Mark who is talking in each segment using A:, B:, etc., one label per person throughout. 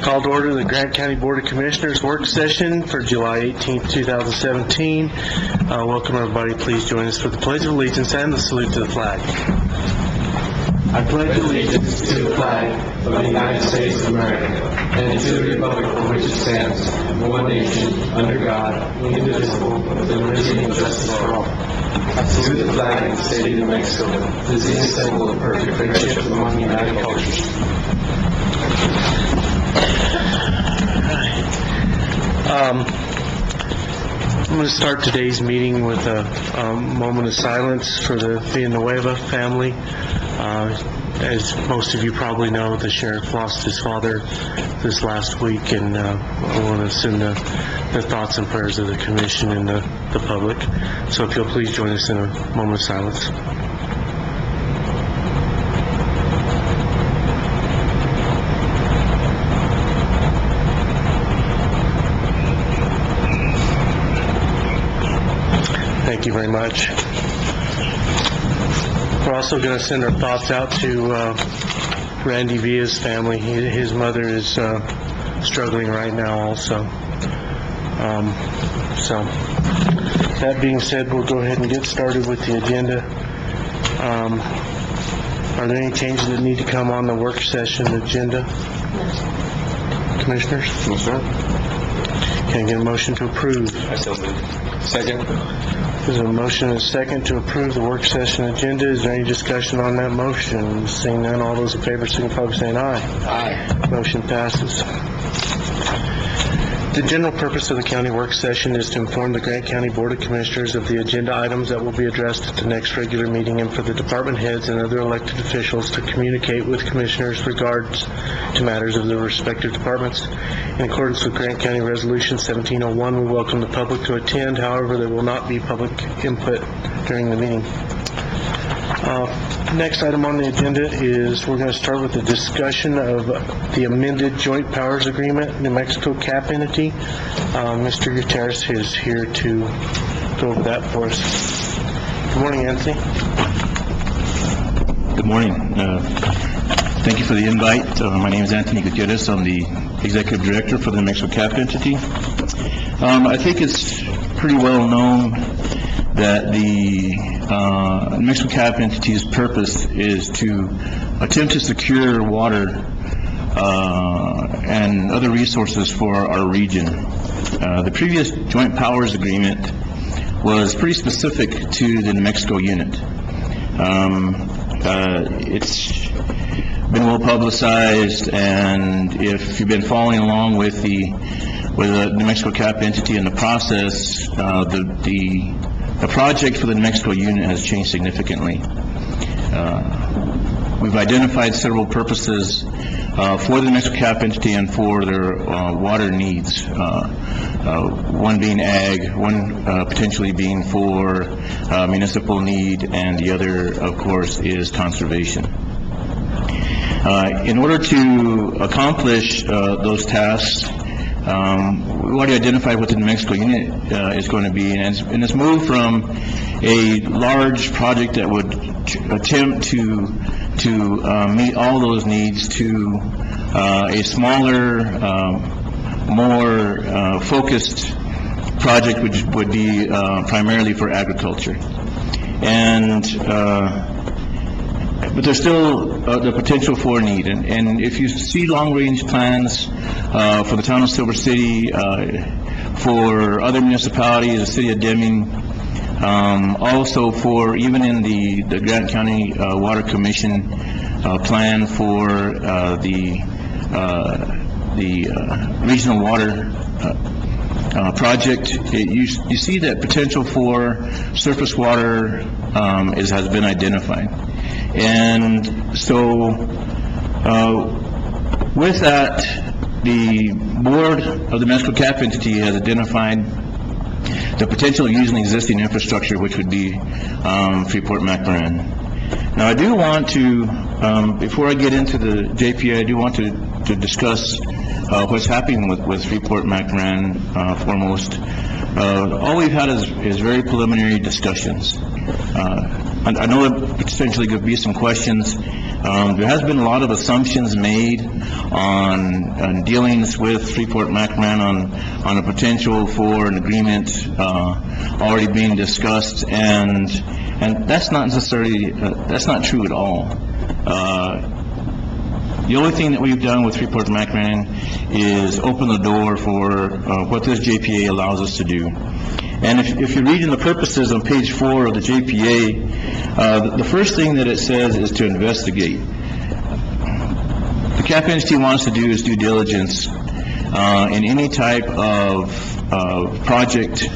A: Call to order the Grant County Board of Commissioners work session for July 18th, 2017. Welcome everybody. Please join us for the Pledge of Allegiance and the salute to the flag.
B: I pledge allegiance to the flag of the United States of America and to the republic for which it stands, one nation, under God, indivisible, with liberty and justice for all. I salute the flag of the state of New Mexico, the symbol of perfect friendship among united cultures.
A: I'm going to start today's meeting with a moment of silence for the Villanueva family. As most of you probably know, the sheriff lost his father this last week, and I want to send the thoughts and prayers of the commission and the public. So if you'll please join us in a moment of silence. Thank you very much. We're also going to send our thoughts out to Randy Villa's family. His mother is struggling right now also. So, that being said, we'll go ahead and get started with the agenda. Are there any changes that need to come on the work session agenda? Commissioners?
B: No, sir.
A: Can I get a motion to approve?
B: I so move. Second.
A: There's a motion and a second to approve the work session agenda. Is there any discussion on that motion? Seeing none, all those in favor signify by saying aye.
B: Aye.
A: Motion passes. The general purpose of the county work session is to inform the Grant County Board of Commissioners of the agenda items that will be addressed at the next regular meeting, and for the department heads and other elected officials to communicate with commissioners regards to matters of their respective departments. In accordance with Grant County Resolution 1701, we welcome the public to attend. However, there will not be public input during the meeting. Next item on the agenda is we're going to start with the discussion of the amended Joint Powers Agreement, New Mexico CAP entity. Mr. Gutierrez is here to go over that for us. Good morning, Anthony.
C: Good morning. Thank you for the invite. My name is Anthony Gutierrez. I'm the Executive Director for the New Mexico CAP entity. I think it's pretty well known that the New Mexico CAP entity's purpose is to attempt to secure water and other resources for our region. The previous Joint Powers Agreement was pretty specific to the New Mexico unit. It's been well publicized, and if you've been following along with the New Mexico CAP entity in the process, the project for the New Mexico unit has changed significantly. We've identified several purposes for the New Mexico CAP entity and for their water needs. One being ag, one potentially being for municipal need, and the other, of course, is conservation. In order to accomplish those tasks, we already identified what the New Mexico unit is going to be, and it's moved from a large project that would attempt to meet all those needs to a smaller, more focused project, which would be primarily for agriculture. And but there's still the potential for need. And if you see long-range plans for the town of Silver City, for other municipalities, the city of Deming, also for even in the Grant County Water Commission plan for the regional water project, you see that potential for surface water has been identified. And so with that, the board of the Mexico CAP entity has identified the potential of using existing infrastructure, which would be Freeport-McMoRan. Now, I do want to, before I get into the JPA, I do want to discuss what's happening with Freeport-McMoRan foremost. All we've had is very preliminary discussions. I know there potentially could be some questions There has been a lot of assumptions made on dealings with Freeport-McMoRan on a potential for an agreement already being discussed, and that's not necessarily, that's not true at all. The only thing that we've done with Freeport-McMoRan is open the door for what this JPA allows us to do. And if you read in the purposes on page 4 of the JPA, the first thing that it says is to investigate. The CAP entity wants to do is due diligence in any type of project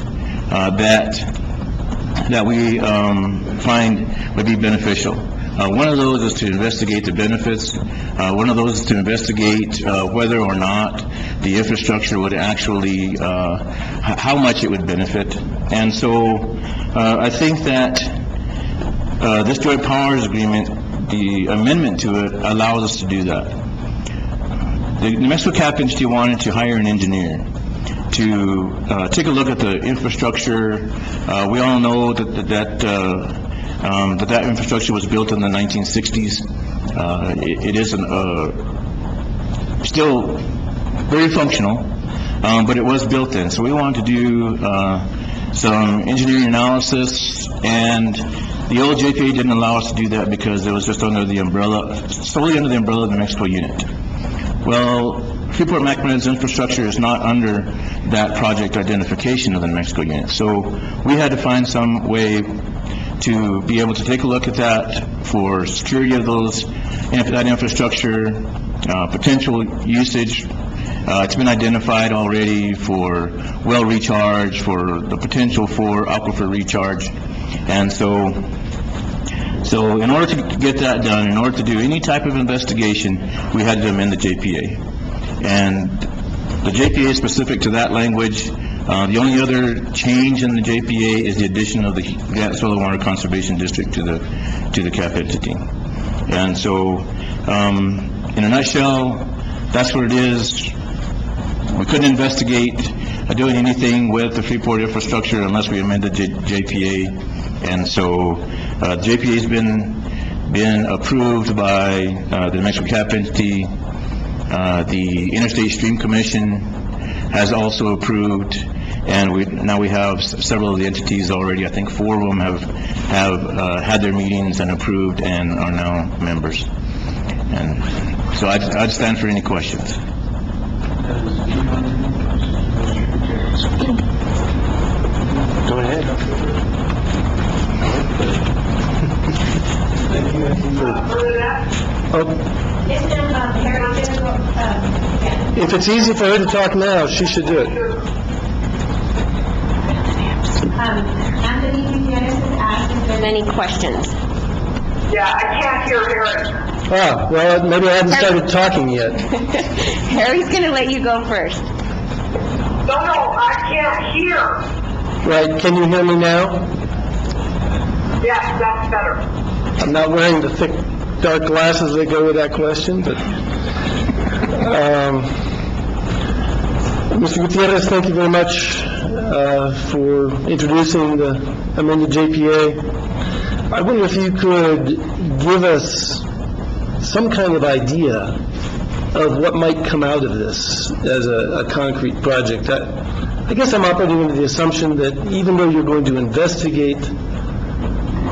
C: that we find would be beneficial. One of those is to investigate the benefits. One of those is to investigate whether or not the infrastructure would actually, how much it would benefit. And so I think that this joint powers agreement, the amendment to it, allows us to do that. The New Mexico CAP entity wanted to hire an engineer to take a look at the infrastructure. We all know that infrastructure was built in the 1960s. It isn't still very functional, but it was built in. So we wanted to do some engineering analysis, and the old JPA didn't allow us to do that because it was just under the umbrella, solely under the umbrella of the Mexico unit. Well, Freeport-McMoRan's infrastructure is not under that project identification of the New Mexico unit. So we had to find some way to be able to take a look at that for security of that infrastructure, potential usage. It's been identified already for well recharge, for the potential for aquifer recharge. And so in order to get that done, in order to do any type of investigation, we had to amend the JPA. And the JPA is specific to that language. The only other change in the JPA is the addition of the Gas, Oil, and Water Conservation District to the CAP entity. And so, in a nutshell, that's what it is. We couldn't investigate doing anything with the Freeport infrastructure unless we amended JPA. And so, the JPA has been approved by the New Mexico CAP entity. The Interstate Stream Commission has also approved, and now we have several of the entities already. I think 4 of them have had their meetings and approved and are now members. And so I'd stand for any questions.
A: Go ahead.
D: If it's easy for her to talk now, she should do it.
E: Anthony Gutierrez has asked if there's any questions.
F: Yeah, I can't hear Harris.
D: Ah, well, maybe I haven't started talking yet.
E: Harry's going to let you go first.
F: No, I can't hear.
D: Right, can you hear me now?
F: Yes, that's better.
D: I'm not wearing the thick, dark glasses that go with that question, but... Mr. Gutierrez, thank you very much for introducing the amended JPA. I wonder if you could give us some kind of idea of what might come out of this as a concrete project. I guess I'm operating under the assumption that even though you're going to investigate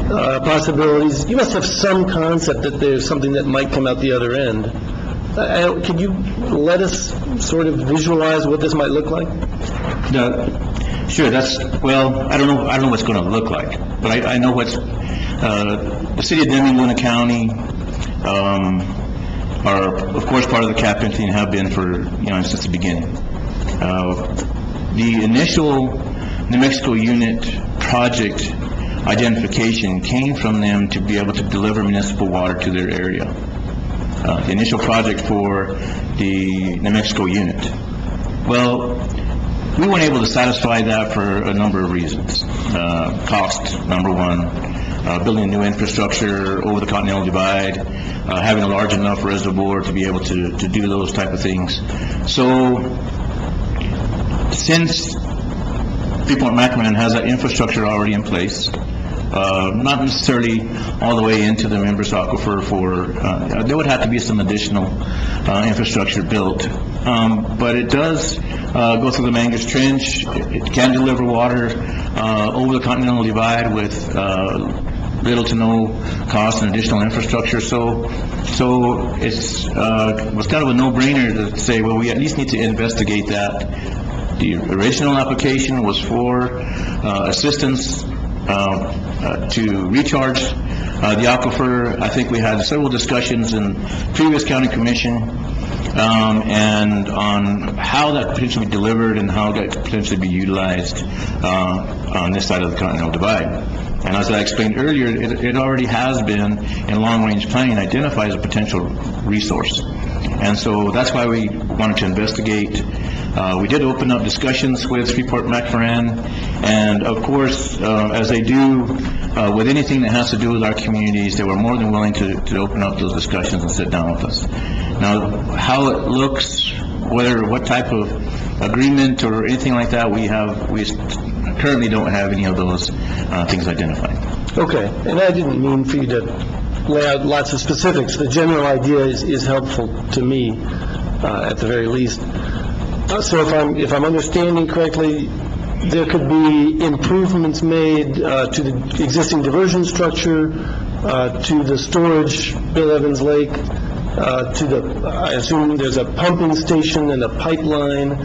D: possibilities, you must have some concept that there's something that might come out the other end. Could you let us sort of visualize what this might look like?
C: Sure, well, I don't know what it's going to look like, but I know what's, the city of Deming, Luna County, are, of course, part of the CAP entity and have been for, since the beginning. The initial New Mexico unit project identification came from them to be able to deliver municipal water to their area. The initial project for the New Mexico unit. Well, we weren't able to satisfy that for a number of reasons. Cost, number one, building new infrastructure over the Continental Divide, having a large enough reservoir to be able to do those type of things. So, since Freeport-McMoRan has that infrastructure already in place, not necessarily all the way into the Members Aquifer there would have to be some additional infrastructure built. But it does go through the Mangus Trench. It can deliver water over the Continental Divide with little to no cost and additional infrastructure. So it's was kind of a no-brainer to say, well, we at least need to investigate that. The original application was for assistance to recharge the aquifer. I think we had several discussions in previous county commission and on how that could potentially be delivered and how that could potentially be utilized on this side of the Continental Divide. And as I explained earlier, it already has been in long-range planning identified as a potential resource. And so that's why we wanted to investigate. We did open up discussions with Freeport-McMoRan, and of course, as they do with anything that has to do with our communities, they were more than willing to open up those discussions and sit down with us. Now, how it looks, what type of agreement or anything like that we currently don't have any of those things identified.
D: Okay, and I didn't mean for you to lay out lots of specifics. The general idea is helpful to me, at the very least. So if I'm understanding correctly, there could be improvements made to the existing diversion structure, to the storage, Bill Evans Lake, I assume there's a pumping station and a pipeline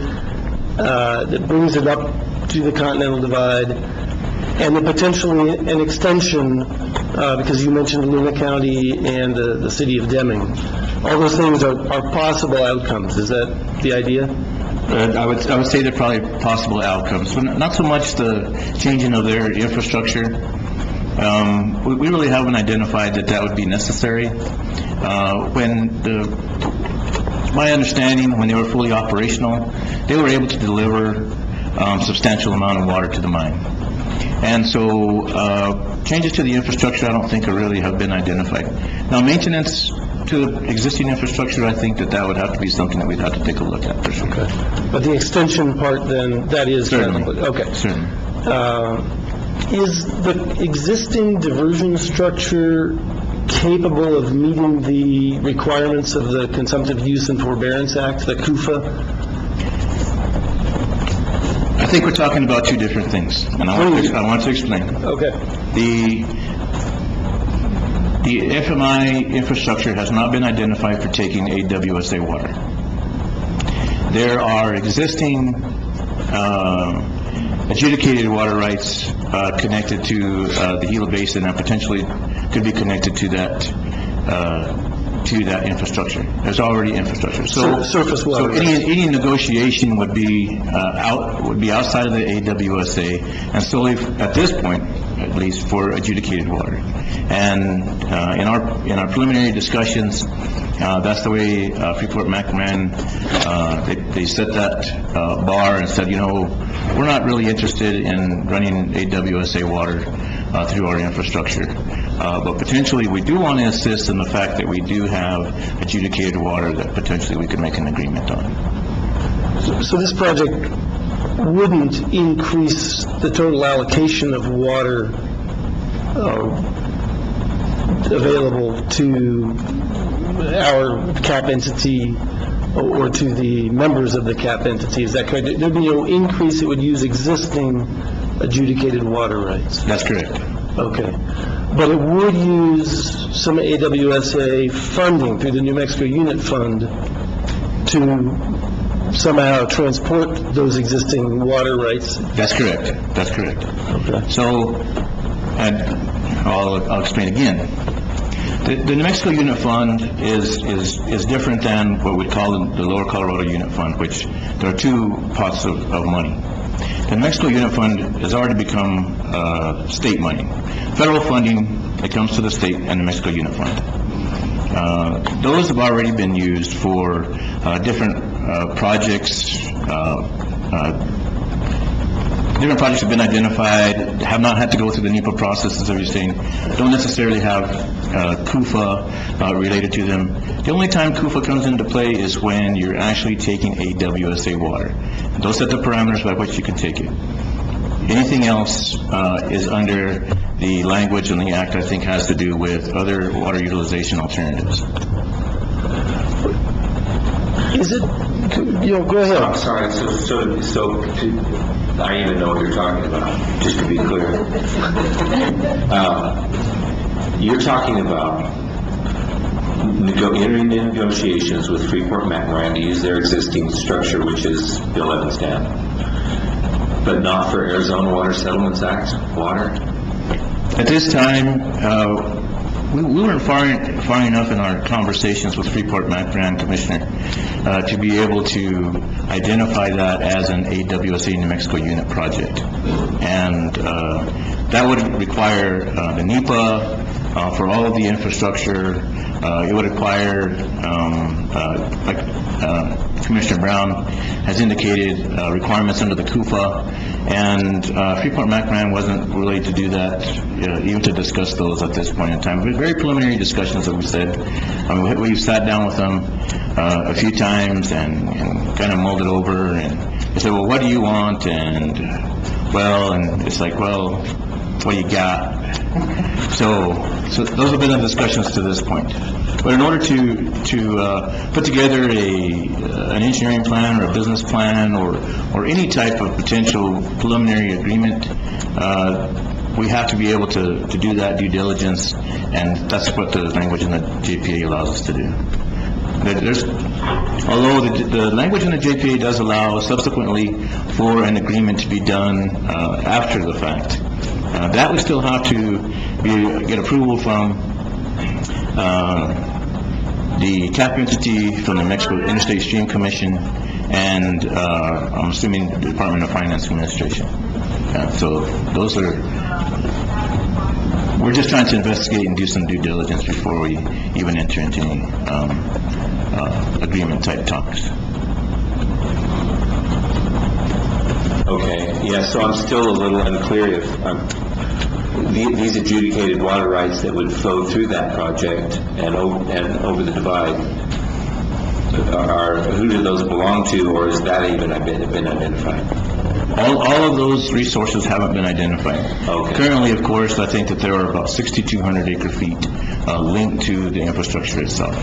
D: that brings it up to the Continental Divide, and then potentially an extension, because you mentioned Luna County and the city of Deming. All those things are possible outcomes. Is that the idea?
C: I would say they're probably possible outcomes, but not so much the changing of their infrastructure. We really haven't identified that would be necessary. My understanding, when they were fully operational, they were able to deliver substantial amount of water to the mine. And so changes to the infrastructure, I don't think really have been identified. Now, maintenance to the existing infrastructure, I think that would have to be something that we'd have to take a look at for sure.
D: Okay. But the extension part, then, that is...
C: Certainly.
D: Okay.
C: Certainly.
D: Is the existing diversion structure capable of meeting the requirements of the Consumptive Use and Forbearance Act, the CUFA?
C: I think we're talking about two different things, and I want to explain.
D: Okay.
C: The FMI infrastructure has not been identified for taking AWSA water. There are existing adjudicated water rights connected to the Gila Basin and potentially could be connected to that infrastructure. There's already infrastructure. So
D: surface water.
C: So any negotiation would be outside of the AWSA, and solely at this point, at least, for adjudicated water. And in our preliminary discussions, that's the way Freeport-McMoRan they set that bar and said, we're not really interested in running AWSA water through our infrastructure. But potentially, we do want to insist in the fact that we do have adjudicated water that potentially we could make an agreement on.
D: So this project wouldn't increase the total allocation of water available to our CAP entity or to the members of the CAP entity, is that correct? There'd be no increase, it would use existing adjudicated water rights?
C: That's correct.
D: Okay. But it would use some AWSA funding through the New Mexico Unit Fund to somehow transport those existing water rights?
C: That's correct. That's correct.
D: Okay.
C: So, and I'll explain again. The New Mexico Unit Fund is different than what we call the Lower Colorado Unit Fund, which there are two pots of money. The New Mexico Unit Fund has already become state money. Federal funding that comes to the state and New Mexico Unit Fund. Those have already been used for different projects. Different projects have been identified, have not had to go through the NEPA processes, as you're saying, don't necessarily have CUFA related to them. The only time CUFA comes into play is when you're actually taking AWSA water. Those set the parameters by which you can take it. Anything else is under the language in the act, I think, has to do with other water utilization alternatives.
D: Is it, go ahead.
B: I'm sorry, I even know what you're talking about, just to be clear. You're talking about entering into negotiations with Freeport-McMoRan to use their existing structure, which is Bill Evans Dam, but not for Arizona Water Settlements Act water?
C: At this time, we weren't far enough in our conversations with Freeport-McMoRan, Commissioner, to be able to identify that as an AWSA New Mexico unit project. And that would require the NEPA for all of the infrastructure. It would require, like Commissioner Brown has indicated, requirements under the CUFA, and Freeport-McMoRan wasn't really to do that, even to discuss those at this point in time. But very preliminary discussions that we said. We've sat down with them a few times and kind of mulled it over, and they said, well, what do you want? And it's like, well, what do you got? So those have been the discussions to this point. But in order to put together an engineering plan or a business plan or any type of potential preliminary agreement, we have to be able to do that due diligence, and that's what the language in the JPA allows us to do. Although the language in the JPA does allow subsequently for an agreement to be done after the fact, that we still have to get approval from the TAP entity, from the Mexico Interstate Stream Commission, and I'm assuming the Department of Finance Administration. So those are, we're just trying to investigate and do some due diligence before we even enter into any agreement type talks.
B: Okay, yeah, so I'm still a little unclear if these adjudicated water rights that would flow through that project and over the divide, who do those belong to, or is that even been identified?
C: All of those resources haven't been identified.
B: Okay.
C: Currently, of course, I think that there are about 6,200 acre feet linked to the infrastructure itself.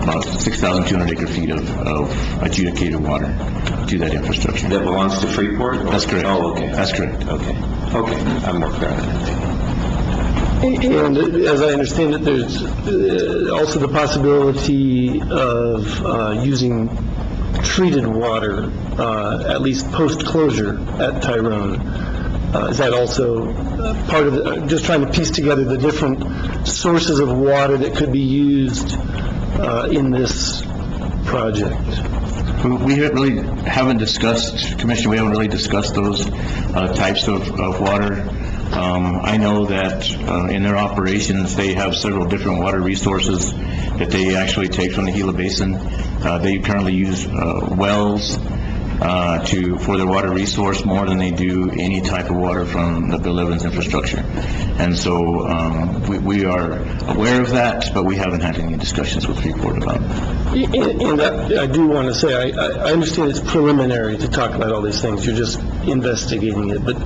C: About 6,200 acre feet of adjudicated water to that infrastructure.
B: That belongs to Freeport?
C: That's correct.
B: Oh, okay.
C: That's correct.
B: Okay, I'm more clear on that.
D: And as I understand it, there's also the possibility of using treated water, at least post-closure at Tyrone. Is that also part of just trying to piece together the different sources of water that could be used in this project?
C: We haven't discussed, Commissioner, we haven't really discussed those types of water. I know that in their operations, they have several different water resources that they actually take from the Gila Basin. They currently use wells for their water resource more than they do any type of water from the Bill Evans infrastructure. And so we are aware of that, but we haven't had any discussions with Freeport about it.
D: And I do want to say, I understand it's preliminary to talk about all these things, you're just investigating it, but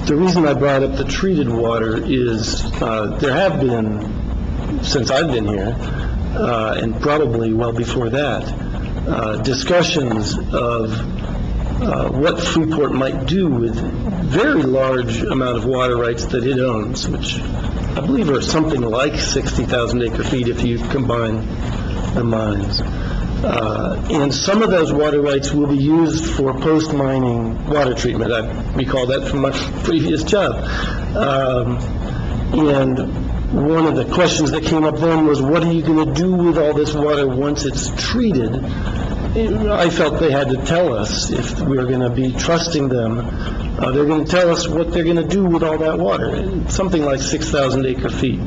D: the reason I brought up the treated water is there have been, since I've been here, and probably well before that, discussions of what Freeport might do with very large amount of water rights that it owns, which I believe are something like 60,000 acre feet if you combine the mines. And some of those water rights will be used for post-mining water treatment. I recall that from my previous job. And one of the questions that came up then was, what are you going to do with all this water once it's treated? I felt they had to tell us if we were going to be trusting them. They're going to tell us what they're going to do with all that water. Something like 6,000 acre feet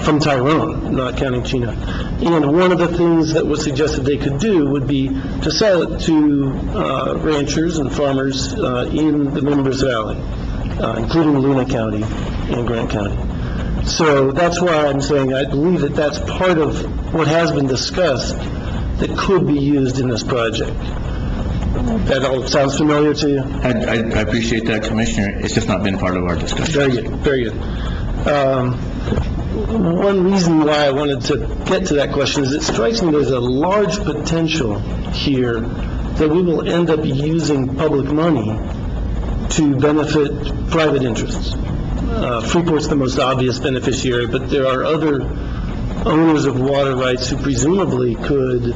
D: from Tyrone, not counting Chino. And one of the things that was suggested they could do would be to sell it to ranchers and farmers in the Members Valley, including Luna County and Grant County. So that's why I'm saying I believe that that's part of what has been discussed that could be used in this project. That all sounds familiar to you?
C: I appreciate that, Commissioner. It's just not been part of our discussion.
D: Very good, very good. One reason why I wanted to get to that question is it strikes me there's a large potential here that we will end up using public money to benefit private interests. Freeport's the most obvious beneficiary, but there are other owners of water rights who presumably could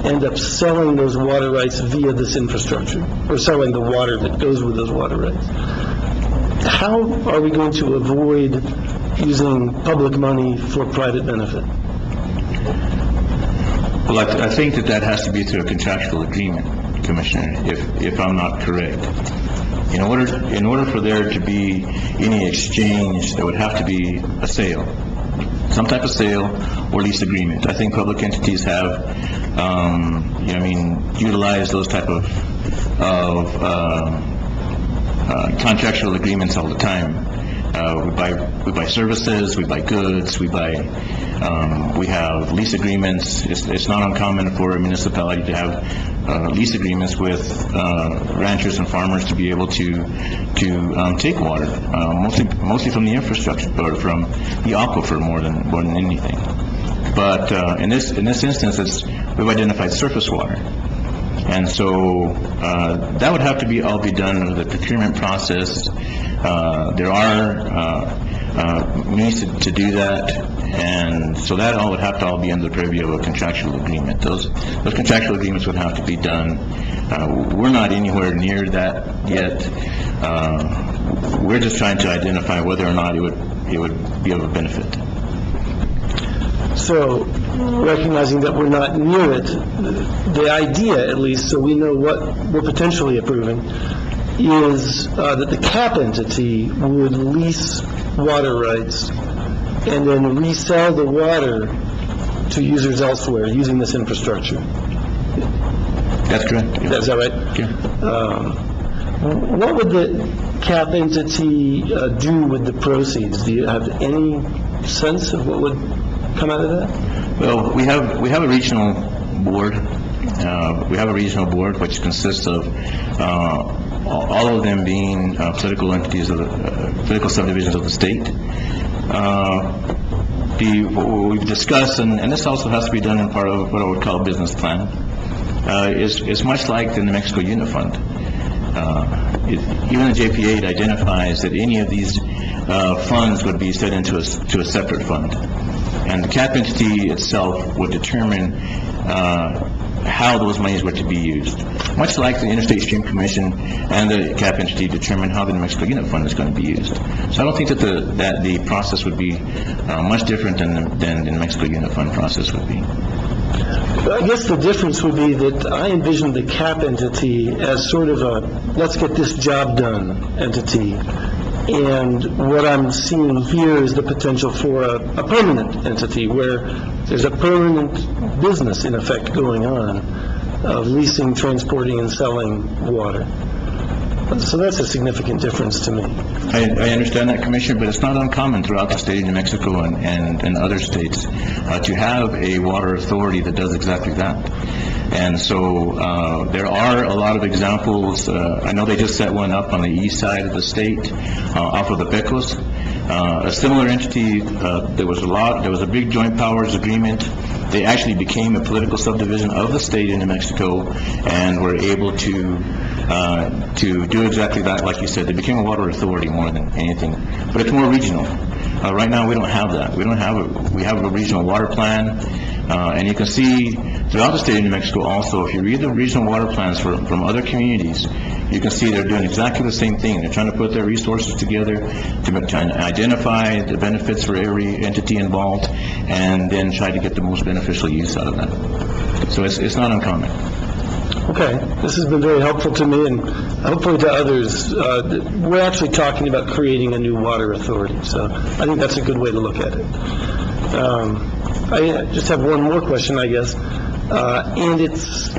D: end up selling those water rights via this infrastructure, or selling the water that goes with those water rights. How are we going to avoid using public money for private benefit?
C: Well, I think that has to be through a contractual agreement, Commissioner, if I'm not correct. In order for there to be any exchange, there would have to be a sale, some type of sale or lease agreement. I think public entities have, utilized those type of contractual agreements all the time. We buy services, we buy goods, we have lease agreements. It's not uncommon for a municipality to have lease agreements with ranchers and farmers to be able to take water, mostly from the infrastructure or from the aquifer more than anything. But in this instance, we've identified surface water. And so that would have to all be done under the procurement process. There are means to do that, and so that all would have to be under the purview of a contractual agreement. Those contractual agreements would have to be done. We're not anywhere near that yet. We're just trying to identify whether or not it would be of a benefit.
D: So, recognizing that we're not near it, the idea, at least, so we know what we're potentially approving, is that the CAP entity would lease water rights and then resell the water to users elsewhere using this infrastructure.
C: That's correct. Yeah.
D: Is that right?
C: Yeah.
D: What would the CAP entity do with the proceeds? Do you have any sense of what would come out of that?
C: Well, we have a regional board. We have a regional board which consists of all of them being political entities of political subdivisions of the state. What we've discussed, and this also has to be done in part of what I would call a business plan, is much like the New Mexico Unit Fund. Even the JPA identifies that any of these funds would be set into a separate fund. And the CAP entity itself would determine how those monies were to be used. Much like the Interstate Stream Commission and the CAP entity determine how the New Mexico Unit Fund is going to be used. So I don't think that the process would be much different than the New Mexico Unit Fund process would be.
D: I guess the difference would be that I envision the CAP entity as sort of a let's get this job done entity. And what I'm seeing here is the potential for a permanent entity where there's a permanent business, in effect, going on of leasing, transporting, and selling water. So that's a significant difference to me.
C: I understand that, Commissioner, but it's not uncommon throughout the state of New Mexico and other states to have a water authority that does exactly that. And so there are a lot of examples. I know they just set one up on the east side of the state, off of the Pecos. A similar entity, there was a big joint powers agreement. They actually became a political subdivision of the state in New Mexico and were able to do exactly that, like you said. They became a water authority more than anything, but it's more regional. Right now, we don't have that. We have a regional water plan, and you can see throughout the state of New Mexico also, if you read the regional water plans from other communities, you can see they're doing exactly the same thing. They're trying to put their resources together to identify the benefits for every entity involved, and then try to get the most beneficial use out of that. So it's not uncommon.
D: Okay, this has been very helpful to me and hopefully to others. We're actually talking about creating a new water authority, so I think that's a good way to look at it. I just have one more question, I guess, and it's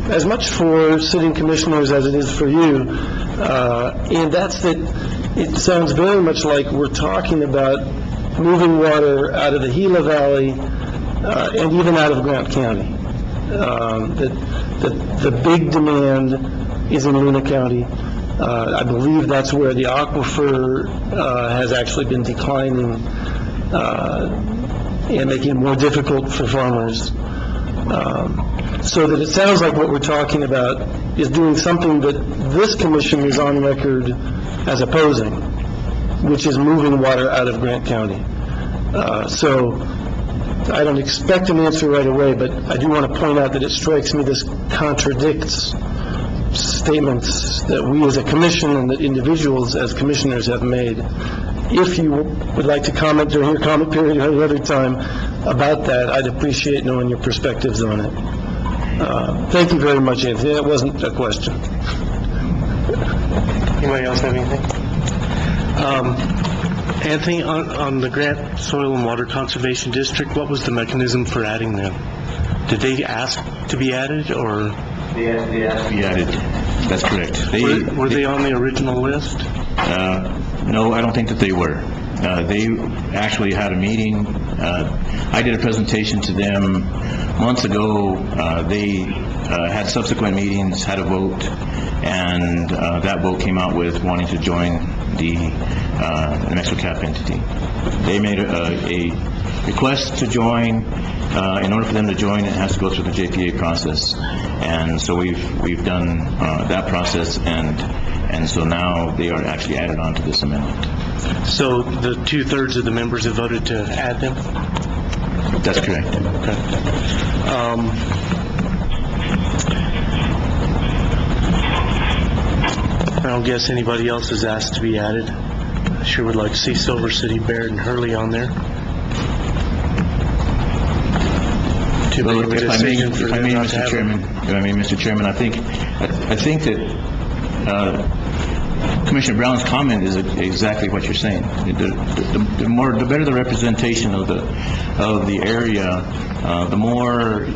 D: as much for sitting commissioners as it is for you, and that's that it sounds very much like we're talking about moving water out of the Gila Valley and even out of Grant County. that the big demand is in Luna County. I believe that's where the aquifer has actually been declining and making it more difficult for farmers. So that it sounds like what we're talking about is doing something that this commission is on record as opposing, which is moving water out of Grant County. So I don't expect an answer right away, but I do want to point out that it strikes me this contradicts statements that we as a commission and that individuals as commissioners have made. If you would like to comment during your comment period or any other time about that, I'd appreciate knowing your perspectives on it. Thank you very much, Anthony. That wasn't a question.
A: Anybody else have anything? Anthony, on the Grant Soil and Water Conservation District, what was the mechanism for adding them? Did they ask to be added, or?
C: They asked to be added. That's correct.
A: Were they on the original list?
C: No, I don't think that they were. They actually had a meeting. I did a presentation to them months ago. They had subsequent meetings, had a vote, and that vote came out with wanting to join the New Mexico CAP entity. They made a request to join. In order for them to join, it has to go through the JPA process. And so we've done that process, and so now they are actually added on to this amendment.
A: So the 2/3 of the members have voted to add them?
C: That's correct.
A: Okay. I don't guess anybody else has asked to be added. I sure would like to see Silver City, Baird, and Hurley on there. Too big of a decision for them not to have them.
C: Mr. Chairman, I think that Commissioner Brown's comment is exactly what you're saying. The better the representation of the area, the more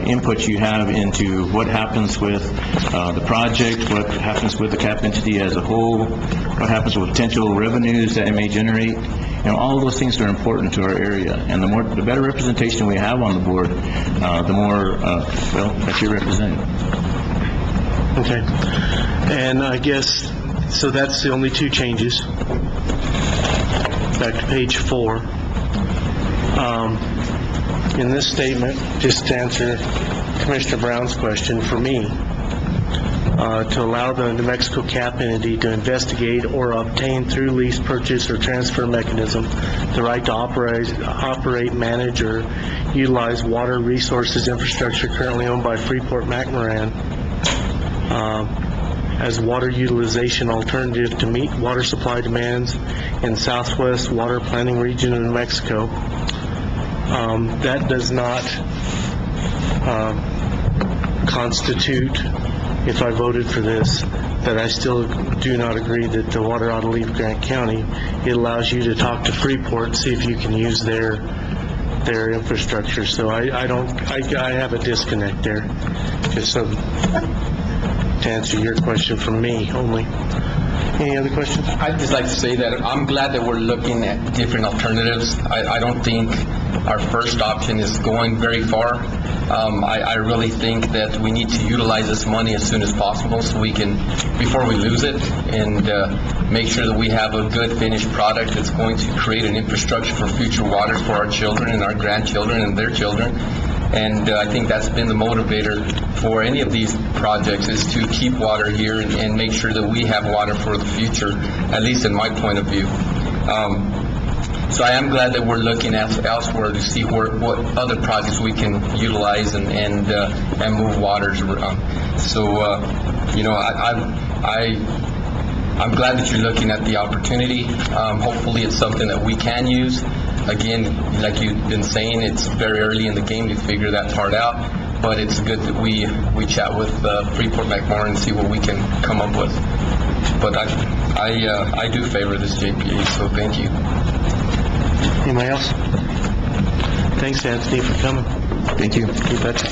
C: input you have into what happens with the project, what happens with the CAP entity as a whole, what happens with potential revenues that it may generate. All of those things are important to our area, and the better representation we have on the board, the more, that you're represented.
A: Okay. And I guess, so that's the only two changes. Back to page 4. In this statement, just to answer Commissioner Brown's question, for me, to allow the New Mexico CAP entity to investigate or obtain through lease, purchase, or transfer mechanism the right to operate, manage, or utilize water resources infrastructure currently owned by Freeport-McMoRan as water utilization alternative to meet water supply demands in Southwest Water Planning Region of New Mexico. That does not constitute, if I voted for this, that I still do not agree that the water ought to leave Grant County. It allows you to talk to Freeport and see if you can use their infrastructure. So I have a disconnect there. Just so to answer your question from me only. Any other questions?
G: I'd just like to say that I'm glad that we're looking at different alternatives. I don't think our first option is going very far. I really think that we need to utilize this money as soon as possible so we can, before we lose it, and make sure that we have a good finished product that's going to create an infrastructure for future waters for our children and our grandchildren and their children. And I think that's been the motivator for any of these projects, is to keep water here and make sure that we have water for the future, at least in my point of view. So I am glad that we're looking elsewhere to see what other projects we can utilize and move waters around. So, I'm glad that you're looking at the opportunity. Hopefully it's something that we can use. Again, like you've been saying, it's very early in the game to figure that part out, but it's good that we chat with Freeport-McMoRan and see what we can come up with. But I do favor this JPA, so thank you.
A: Anybody else? Thanks, Anthony, for coming.
C: Thank you.
A: You betcha.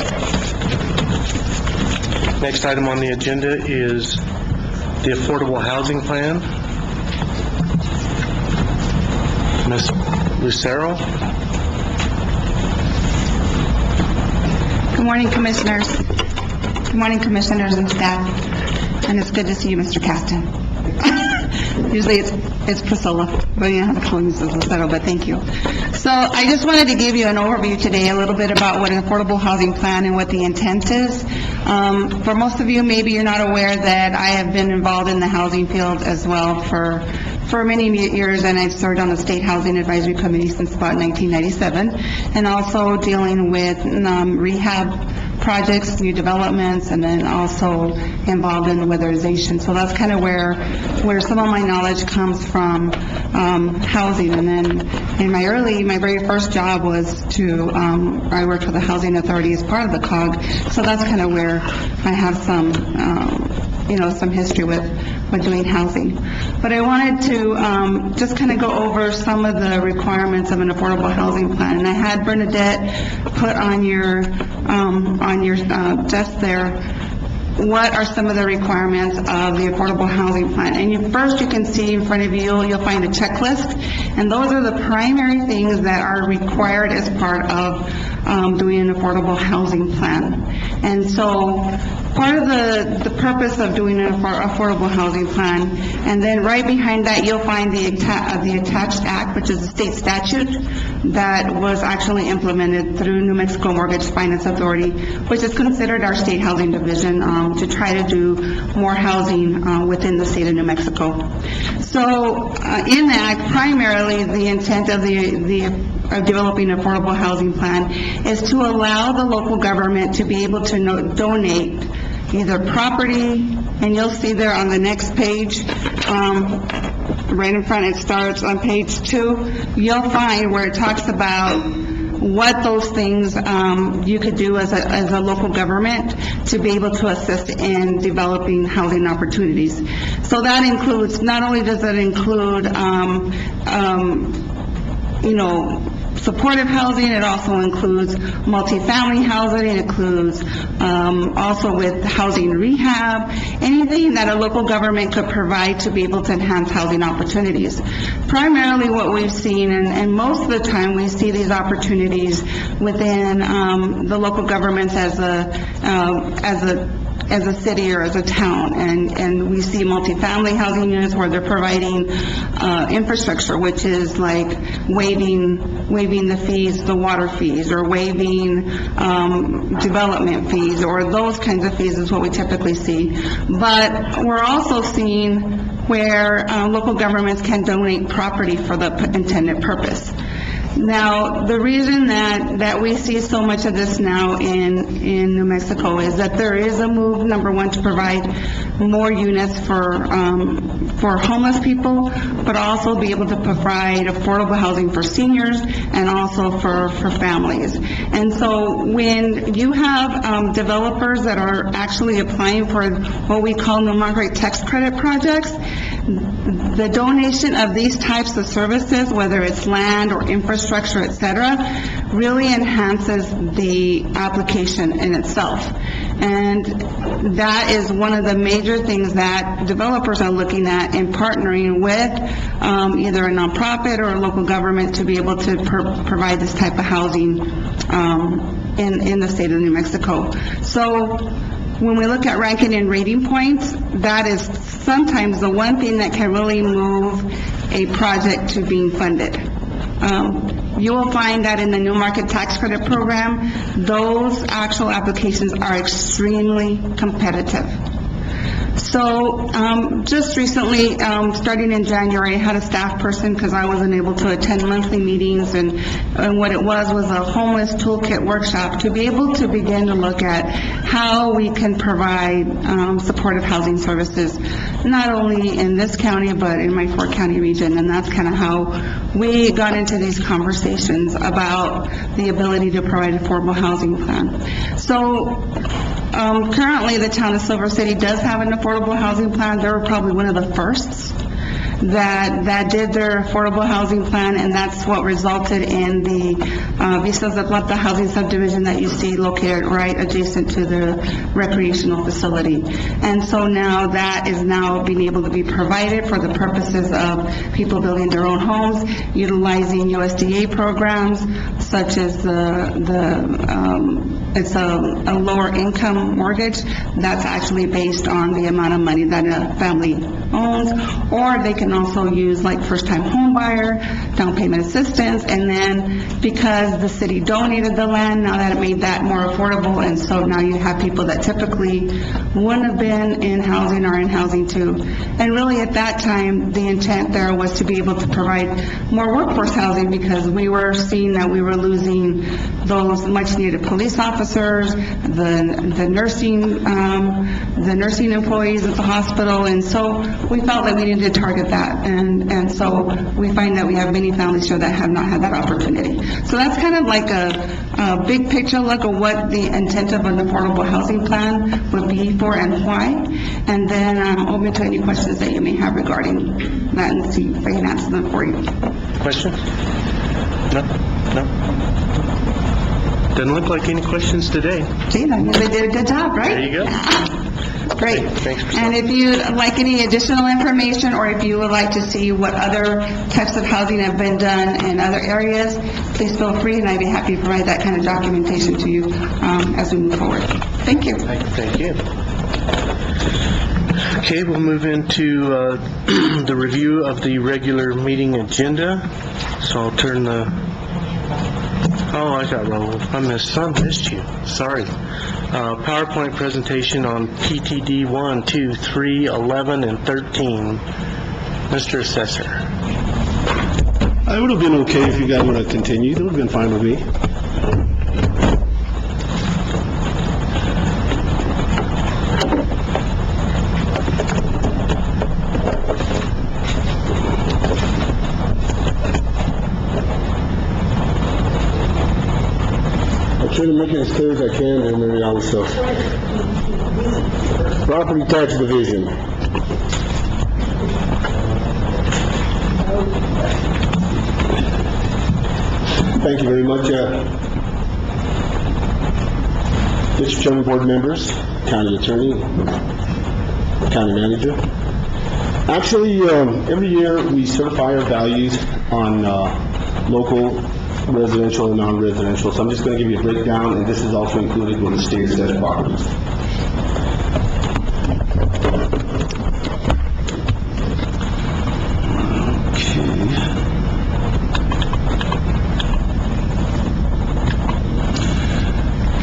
A: Next item on the agenda is the Affordable Housing Plan. Ms. Lucero?
H: Good morning, Commissioners. Good morning, Commissioners and staff. And it's good to see you, Mr. Caston. Usually it's Priscilla, but you don't have to call me Priscilla, but thank you. So I just wanted to give you an overview today, a little bit about what an affordable housing plan and what the intent is. For most of you, maybe you're not aware that I have been involved in the housing field as well for many years, and I've served on the State Housing Advisory Committee since about 1997, and also dealing with rehab projects, new developments, and then also involved in the weatherization. So that's kind of where some of my knowledge comes from, housing. And then in my very first job was I worked for the Housing Authority as part of the COG, so that's kind of where I have some, some history with doing housing. But I wanted to just kind of go over some of the requirements of an affordable housing plan. And I had Bernadette put on your desk there, what are some of the requirements of the affordable housing plan. And first you can see in front of you, you'll find a checklist, and those are the primary things that are required as part of doing an affordable housing plan. And so part of the purpose of doing an affordable housing plan, and then right behind that, you'll find the attached act, which is a state statute that was actually implemented through New Mexico Mortgage Finance Authority, which is considered our state housing division, to try to do more housing within the state of New Mexico. So in that, primarily the intent of of developing an affordable housing plan is to allow the local government to be able to donate either property, and you'll see there on the next page, right in front, it starts on page 2, you'll find where it talks about what those things you could do as a local government to be able to assist in developing housing opportunities. So that includes, not only does it include, supportive housing, it also includes multifamily housing, it includes also with housing rehab, anything that a local government could provide to be able to enhance housing opportunities. Primarily what we've seen, and most of the time we see these opportunities within the local governments as a city or as a town, and we see multifamily housing units where they're providing infrastructure, which is like waiving the fees, the water fees, or waiving development fees, or those kinds of fees is what we typically see. But we're also seeing where local governments can donate property for the intended purpose. Now, the reason that we see so much of this now in New Mexico is that there is a move, number one, to provide more units for homeless people, but also be able to provide affordable housing for seniors and also for families. And so when you have developers that are actually applying for what we call New Market tax credit projects, the donation of these types of services, whether it's land or infrastructure, et cetera, really enhances the application in itself. And that is one of the major things that developers are looking at in partnering with either a nonprofit or a local government to be able to provide this type of housing in the state of New Mexico. So when we look at ranking and rating points, that is sometimes the one thing that can really move a project to being funded. You will find that in the New Market Tax Credit Program, those actual applications are extremely competitive. So just recently, starting in January, I had a staff person because I wasn't able to attend monthly meetings, and what it was a homeless toolkit workshop to be able to begin to look at how we can provide supportive housing services, not only in this county, but in my 4-county region. And that's kind of how we got into these conversations about the ability to provide an affordable housing plan. So currently, the town of Silver City does have an affordable housing plan. They were probably one of the firsts that did their affordable housing plan, and that's what resulted in the Vistas de Plata housing subdivision that you see located right adjacent to the recreational facility. And so now that is now being able to be provided for the purposes of people building their own homes, utilizing USDA programs such as the it's a lower income mortgage, that's actually based on the amount of money that a family owns, or they can also use like first-time home buyer, down payment assistance, and then because the city donated the land, now that it made that more affordable, and so now you have people that typically wouldn't have been in housing or in housing too. And really, at that time, the intent there was to be able to provide more workforce housing, because we were seeing that we were losing those much-needed police officers, the nursing employees at the hospital, and so we felt that we needed to target that, and so we find that we have many families here that have not had that opportunity. So that's kind of like a big picture look at what the intent of an affordable housing plan would be for and why, and then I'm open to any questions that you may have regarding that, and see if I can answer them for you.
A: Questions? No? No? Doesn't look like any questions today.
H: Gee, that means they did a good job, right?
A: There you go.
H: Great.
A: Thanks, Priscilla.
H: And if you'd like any additional information, or if you would like to see what other types of housing have been done in other areas, please feel free, and I'd be happy to provide that kind of documentation to you as we move forward. Thank you.
A: Thank you. Okay, we'll move into the review of the regular meeting agenda. So I'll turn the... Oh, I got Raul. I missed you. Sorry. PowerPoint presentation on PTD 1, 2, 3, 11, and 13. Mr. Assessor.
I: I would have been okay if you guys would have continued. It would have been fine with me. I'll try to make it as clear as I can, and maybe all the stuff. Property tax division. Thank you very much, Mr. Chairman, board members, county attorney, county manager. Actually, every year we certify our values on local residential and non-residential, so I'm just going to give you a breakdown, and this is also included with the state assessed properties.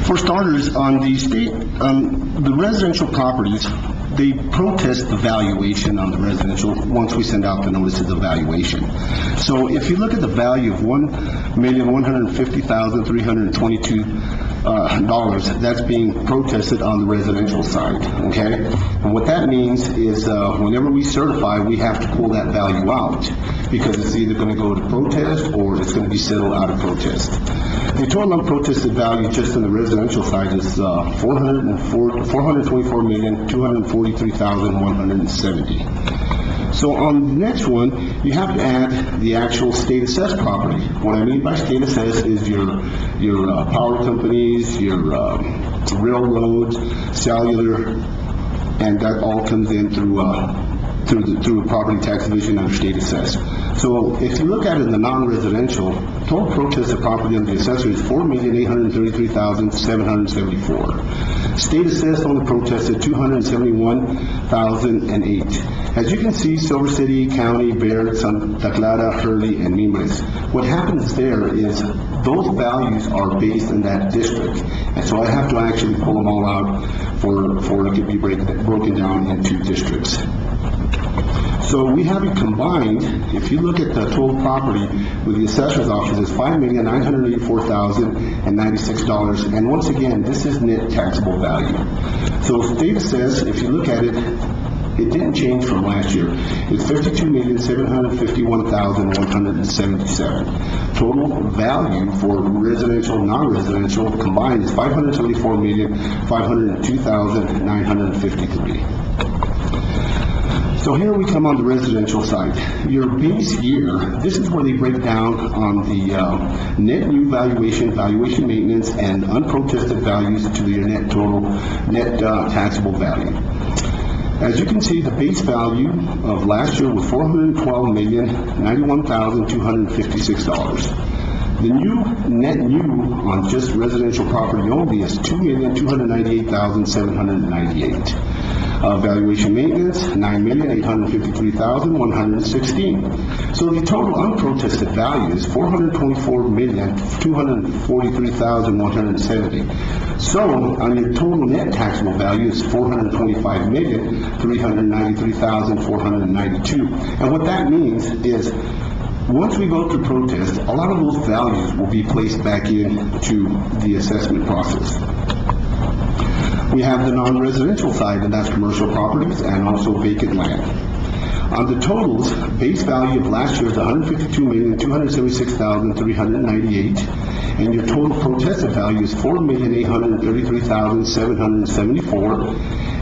I: For starters, on the state, the residential properties, they protest the valuation on the residential once we send out the notices of valuation. So if you look at the value of $1,150,322, that's being protested on the residential side, okay? And what that means is whenever we certify, we have to pull that value out, because it's either going to go to protest or it's going to be settled out of protest. The total unprotested value just on the residential side is $424,243,170. So on the next one, you have to add the actual state assessed property. What I mean by state assessed is your power companies, your railroads, cellular, and that all comes in through a property tax division under state assessed. So if you look at it in the non-residential, total protested property under the assessor is $4,833,774. State assessed on the protested $271,008. As you can see, Silver City, County, Baird, Santa Clara, Hurley, and Mimbres. What happens there is those values are based in that district, and so I have to actually pull them all out for it to be broken down into districts. So we have it combined. If you look at the total property with the assessor's office, it's $5,984,096. And once again, this is net taxable value. So state says, if you look at it, it didn't change from last year. It's $52,751,177. Total value for residential and non-residential combined is $574,502,953. So here we come on the residential side. Your base year, this is where they break down on the net new valuation, valuation maintenance, and unprotested values to your net total, net taxable value. As you can see, the base value of last year was $412,091,256. The net new on just residential property only is $2,298,798. Valuation maintenance, $9,853,116. So the total unprotested value is $424,243,170. So on your total net taxable value is $425,393,492. And what that means is, once we go to protest, a lot of those values will be placed back into the assessment process. We have the non-residential side, and that's commercial properties and also vacant land. On the totals, base value of last year is $152,276,398, and your total protested value is $4,833,774,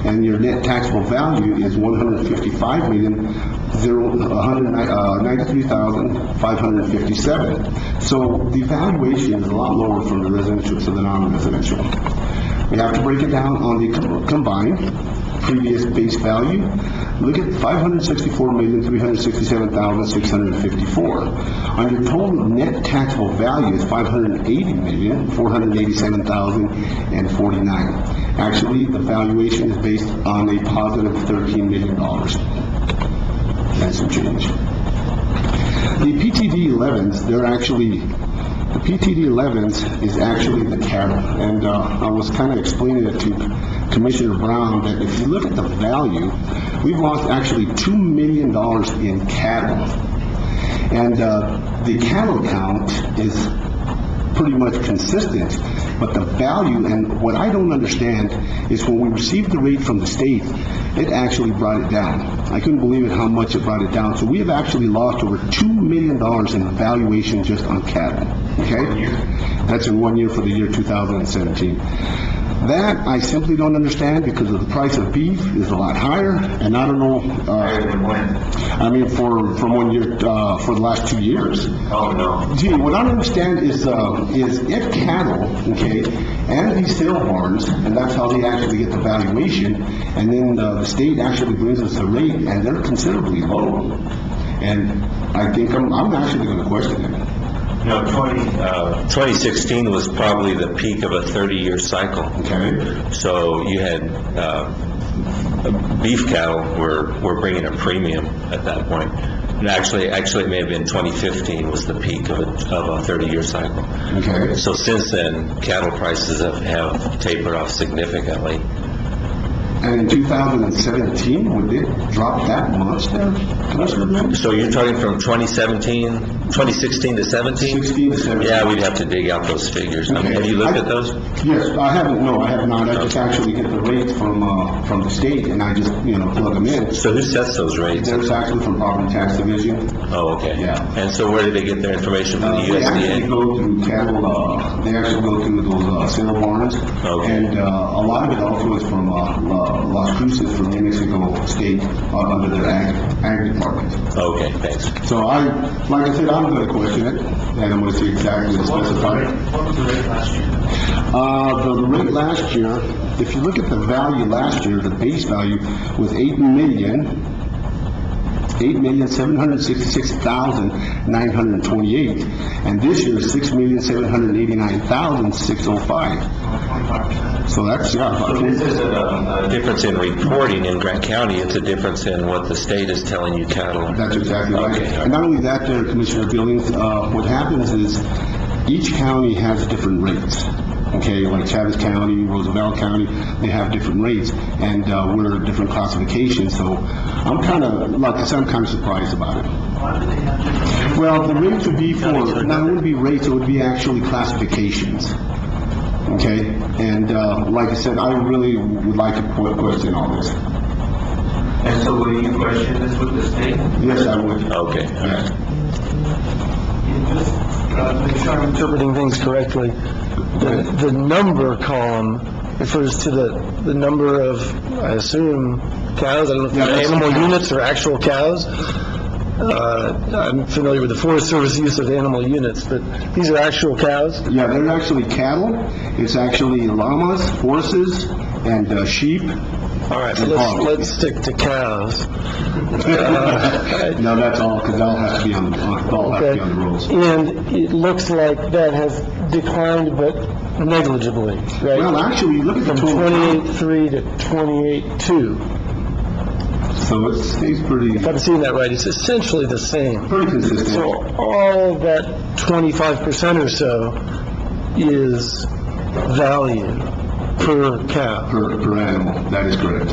I: and your net taxable value is $155,193,557. So the valuation is a lot lower from the residential to the non-residential. We have to break it down on the combined previous base value. Look at $564,367,654. On your total net taxable value is $580,487,049. Actually, the valuation is based on a positive $13 million. That's some change. The PTD 11s, the PTD 11s is actually the cattle, and I was kind of explaining it to Commissioner Brown that if you look at the value, we've lost actually $2 million in cattle, and the cattle count is pretty much consistent, but the value, and what I don't understand is when we received the rate from the state, it actually brought it down. I couldn't believe it how much it brought it down. So we have actually lost over $2 million in valuation just on cattle, okay? That's in 1 year for the year 2017. That I simply don't understand because of the price of beef is a lot higher, and I don't know, I mean, from 1 year, for the last 2 years.
B: Oh, no.
I: Gee, what I don't understand is if cattle, okay, and these sale barns, and that's how they actually get the valuation, and then the state actually brings us a rate, and they're considerably low. And I think I'm actually going to question it.
B: No, 2016 was probably the peak of a 30-year cycle.
I: Okay.
B: So you had beef cattle were bringing a premium at that point. And actually, it may have been 2015 was the peak of a 30-year cycle.
I: Okay.
B: So since then, cattle prices have tapered off significantly.
I: And in 2017, would it drop that much there, Commissioner Brown?
B: So you're talking from 2016 to 17?
I: 16 to 17.
B: Yeah, we'd have to dig out those figures. I mean, have you looked at those?
I: Yes, I haven't, no, I have not. I just actually get the rates from the state, and I just, plug them in.
B: So who sets those rates?
I: There's actually from Property Tax Division.
B: Oh, okay.
I: Yeah.
B: And so where do they get their information from the
I: They actually
B: USDA?
I: go through cattle, they actually go through those sale barns.
B: Okay.
I: And a lot of it also is from Las Cruces from New Mexico State under their ag department.
B: Okay, thanks.
I: So like I said, I'm going to question it, and I'm going to see exactly the specified.
A: What was the rate last year?
I: The rate last year, if you look at the value last year, the base value was $8,766,928, and this year is $6,789,605. So that's, yeah.
B: So this isn't a difference in reporting in Grant County, it's a difference in what the state is telling you cattle.
I: That's exactly right.
B: Okay.
I: And not only that, there, Commissioner Billings, what happens is each county has different rates. Okay, like Chaves County, Roosevelt County, they have different rates, and we're different classifications. So I'm kind of, like I said, I'm kind of surprised about it.
A: Why do they have different?
I: Well, the rates would be for, not it would be rates, it would be actually classifications. Okay, and like I said, I really would like to question all this.
B: And so will you question this with the state?
I: Yes, I would.
B: Okay.
I: Yes.
D: Make sure I'm interpreting things correctly. The number column refers to the number of, I assume, cows. I don't know if they're animal units or actual cows. I'm familiar with the Forest Service use of animal units, but these are actual cows?
I: Yeah, they're actually cattle. It's actually llamas, horses, and sheep,
D: All right, so let's stick to cows.
I: No, that's all, because that'll have to be on the, that'll have to be on the rules.
D: And it looks like that has declined, but negligibly, right?
I: Well, actually, look at the
D: From
I: total.
D: 28.3 to 28.2.
I: So it stays pretty,
D: If I'm seeing that right, it's essentially the same.
I: pretty consistent.
D: So all that 25% or so is value per cow.
I: Per animal, that is correct.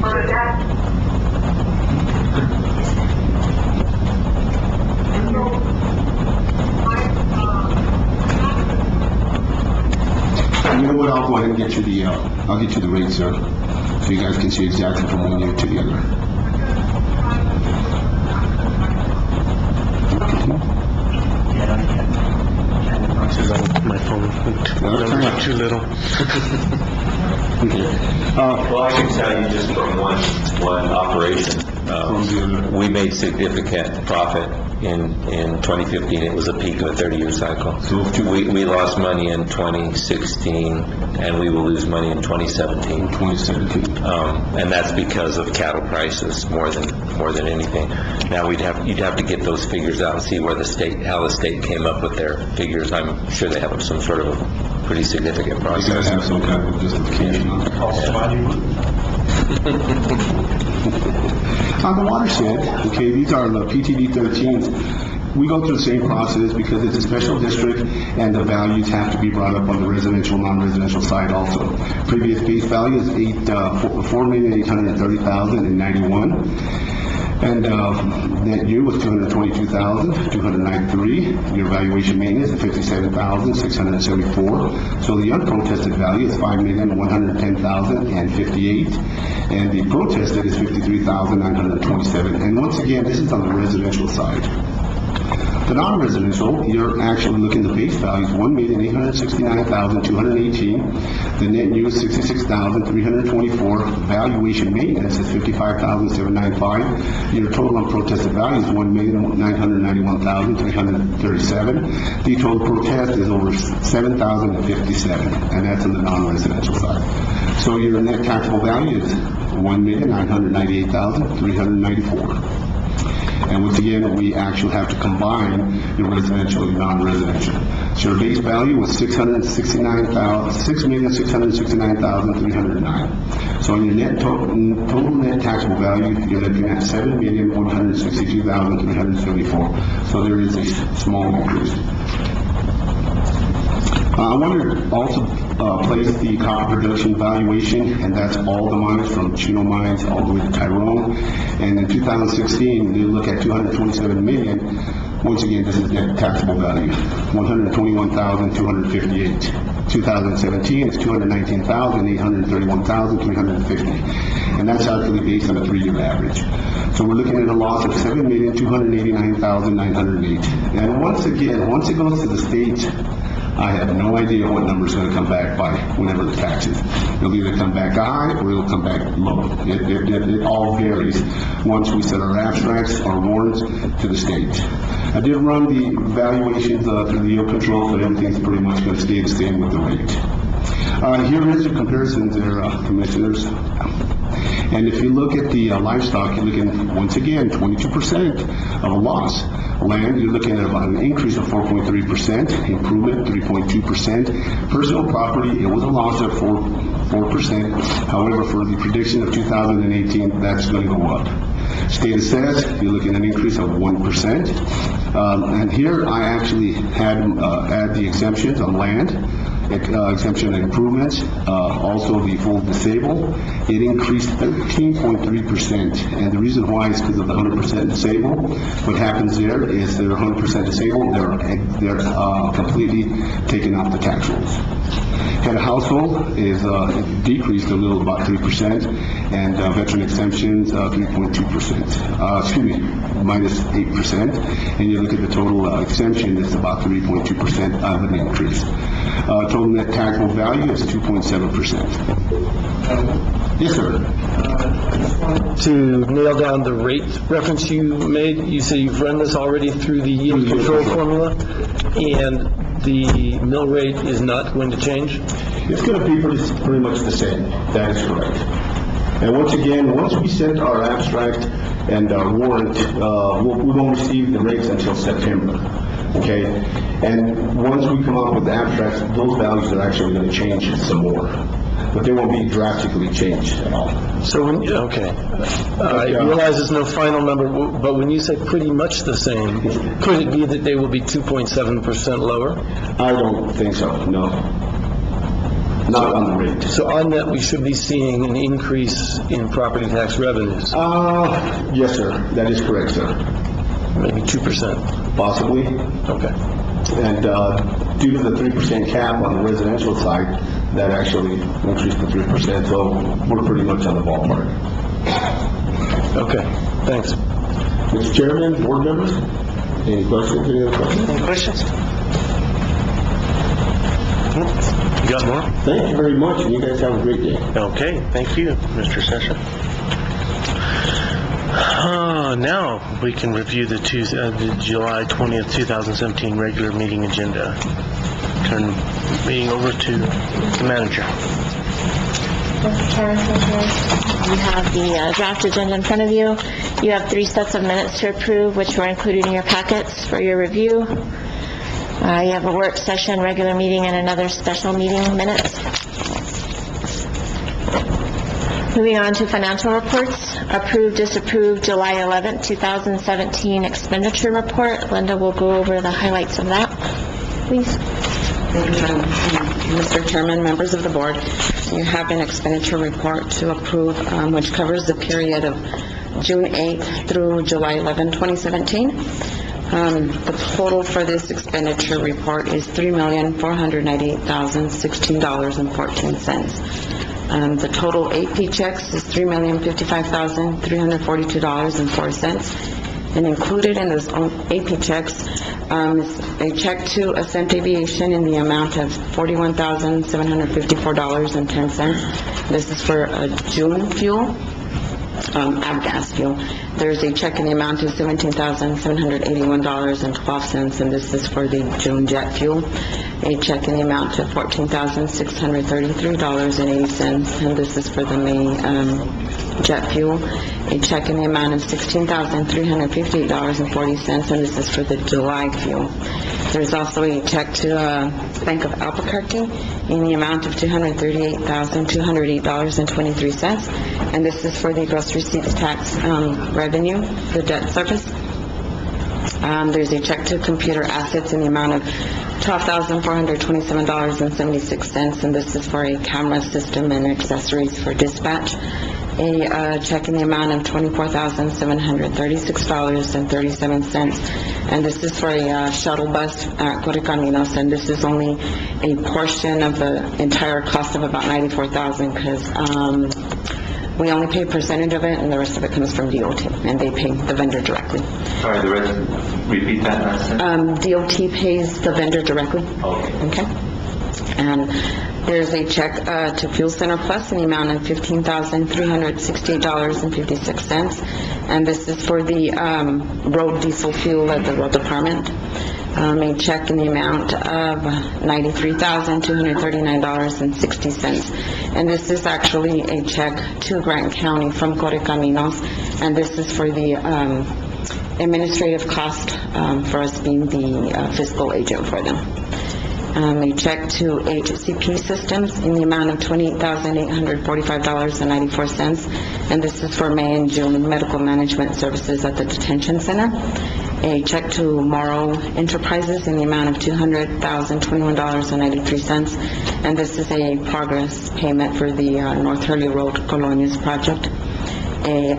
F: Bernadette?
I: You know what, I'll go ahead and get you the, I'll get you the rates, sir, so you guys can see exactly from one year to the other.
A: This is on my phone. Number's too little.
J: Well, I can tell you just from one operation, we made significant profit in 2015. It was a peak of a 30-year cycle. We lost money in 2016, and we will lose money in 2017. And that's because of cattle prices more than anything. Now, you'd have to get those figures out and see how the state came up with their figures. I'm sure they have some sort of a pretty significant
I: You guys
J: process.
I: have some kind of justification on it. On the watershed, okay, these are the PTD 13s. We go through the same process because it's a special district and the values have to be brought up on the residential, non-residential side also. Previous base value is $4,830,091. And net year was $222,293. Your valuation maintenance is $57,674. So the unprotested value is $5,110,058. And the protested is $53,927. And once again, this is on the residential side. The non-residential, you're actually looking at the base value is $1,869,218. The net new is $66,324. Valuation maintenance is $55,795. Your total unprotested value is $1,991,337. The total protest is over $7,057, and that's on the non-residential side. So your net taxable value is $1,998,394. And once again, we actually have to combine your residential and non-residential. So your base value was $6,669,309. So on your net total net taxable value, you're looking at $7,162,374. So there is a small increase. I want to also place the copper production valuation, and that's all the mines from Chino Mines all the way to Tyrone. And in 2016, they look at $227 million. Once again, this is net taxable value, $121,258. 2017 is $219,831,350. And that's actually based on a 3-year average. So we're looking at a loss of $7,289,908. And once again, once it goes to the state, I have no idea what number is going to come back by whenever the tax is. It'll either come back high or it'll come back low. It all varies once we set our abstracts, our warrants to the state. I did run the valuations through the yield control, so everything's pretty much going to stay the same with the rate. Here is the comparisons there, Commissioners. And if you look at the livestock, you're looking, once again, 22% of a loss. Land, you're looking at about an increase of 4.3%, improvement 3.2%. Personal property, it was a loss of 4%. However, for the prediction of 2018, that's going to go up. State assessed, you're looking at an increase of 1%. And here I actually had add the exemptions on land. Exemption and improvements, also the full disabled, it increased 13.3%. And the reason why is because of the 100% disabled. What happens there is they're 100% disabled, they're completely taken off the tax rolls. Head of household is decreased a little, about 3%, and veteran exemptions, 3.2%. Minus 8%. And you look at the total exemption, it's about 3.2% of an increase. Total net taxable value is 2.7%. Yes, sir.
D: To nail down the rate reference you made, you say you've run this already through the yield control formula, and the mill rate is not going to change?
I: It's going to be pretty much the same. That is correct. And once again, once we send our abstract and our warrant, we won't receive the rates until September, okay? And once we come up with the abstracts, those values are actually going to change some more, but they won't be drastically changed at all.
D: So okay. I realize there's no final number, but when you say pretty much the same, could it be that they will be 2.7% lower?
I: I don't think so, no. Not on the rate.
D: So on that, we should be seeing an increase in property tax revenues,
I: Yes, sir. That is correct, sir.
D: maybe 2%.
I: Possibly.
D: Okay.
I: And due to the 3% cap on the residential side, that actually increased to 3%, so we're pretty much on the ballpark.
D: Okay, thanks.
I: Mr. Chairman, board members, any questions? Any other questions?
A: Any questions? You got more?
I: Thank you very much, and you guys have a great day.
A: Okay, thank you, Mr. Session. Now, we can review the July 20th, 2017 regular meeting agenda. Turn the meeting over to the manager.
E: Mr. Chairman, Commissioners, you have the draft agenda in front of you. You have 3 sets of minutes to approve, which were included in your packets for your review. You have a work session, regular meeting, and another special meeting minutes. Moving on to financial reports. Approved, disapproved, July 11th, 2017 expenditure report. Linda will go over the highlights of that, please.
K: Mr. Chairman, members of the board, you have an expenditure report to approve, which covers the period of June 8th through July 11, 2017. The total for this expenditure report is $3,498,016.14. The total AP checks is $3,055,342.04. And included in those AP checks is a check to Ascent Aviation in the amount of $41,754.10. This is for June fuel, avgas fuel. There's a check in the amount of $17,781.12, and this is for the June jet fuel. A check in the amount of $14,633.80, and this is for the May jet fuel. A check in the amount of $16,358.40, and this is for the July fuel. There's also a check to Bank of Albuquerque in the amount of $238,208.23, and this is for the gross receipts tax revenue, the debt service. There's a check to Computer Assets in the amount of $12,427.76, and this is for a camera system and accessories for dispatch. A check in the amount of $24,736.37, and this is for a shuttle bus at Correcaminos, and this is only a portion of the entire cost of about $94,000, because we only pay a percentage of it, and the rest of it comes from DOT, and they pay the vendor directly.
J: Sorry, the rest, repeat that last sentence.
K: DOT pays the vendor directly. Okay. And there's a check to Fuel Center Plus in the amount of $15,368.56, and this is for the road diesel fuel at the road department. A check in the amount of $93,239.60, and this is actually a check to Grant County from Correcaminos, and this is for the administrative cost for us being the fiscal agent for them. A check to HCP Systems in the amount of $28,845.94, and this is for May and June medical management services at the detention center. A check to Morrow Enterprises in the amount of $200,021.93, and this is a progress payment for the North Hurley Road Colonias project. A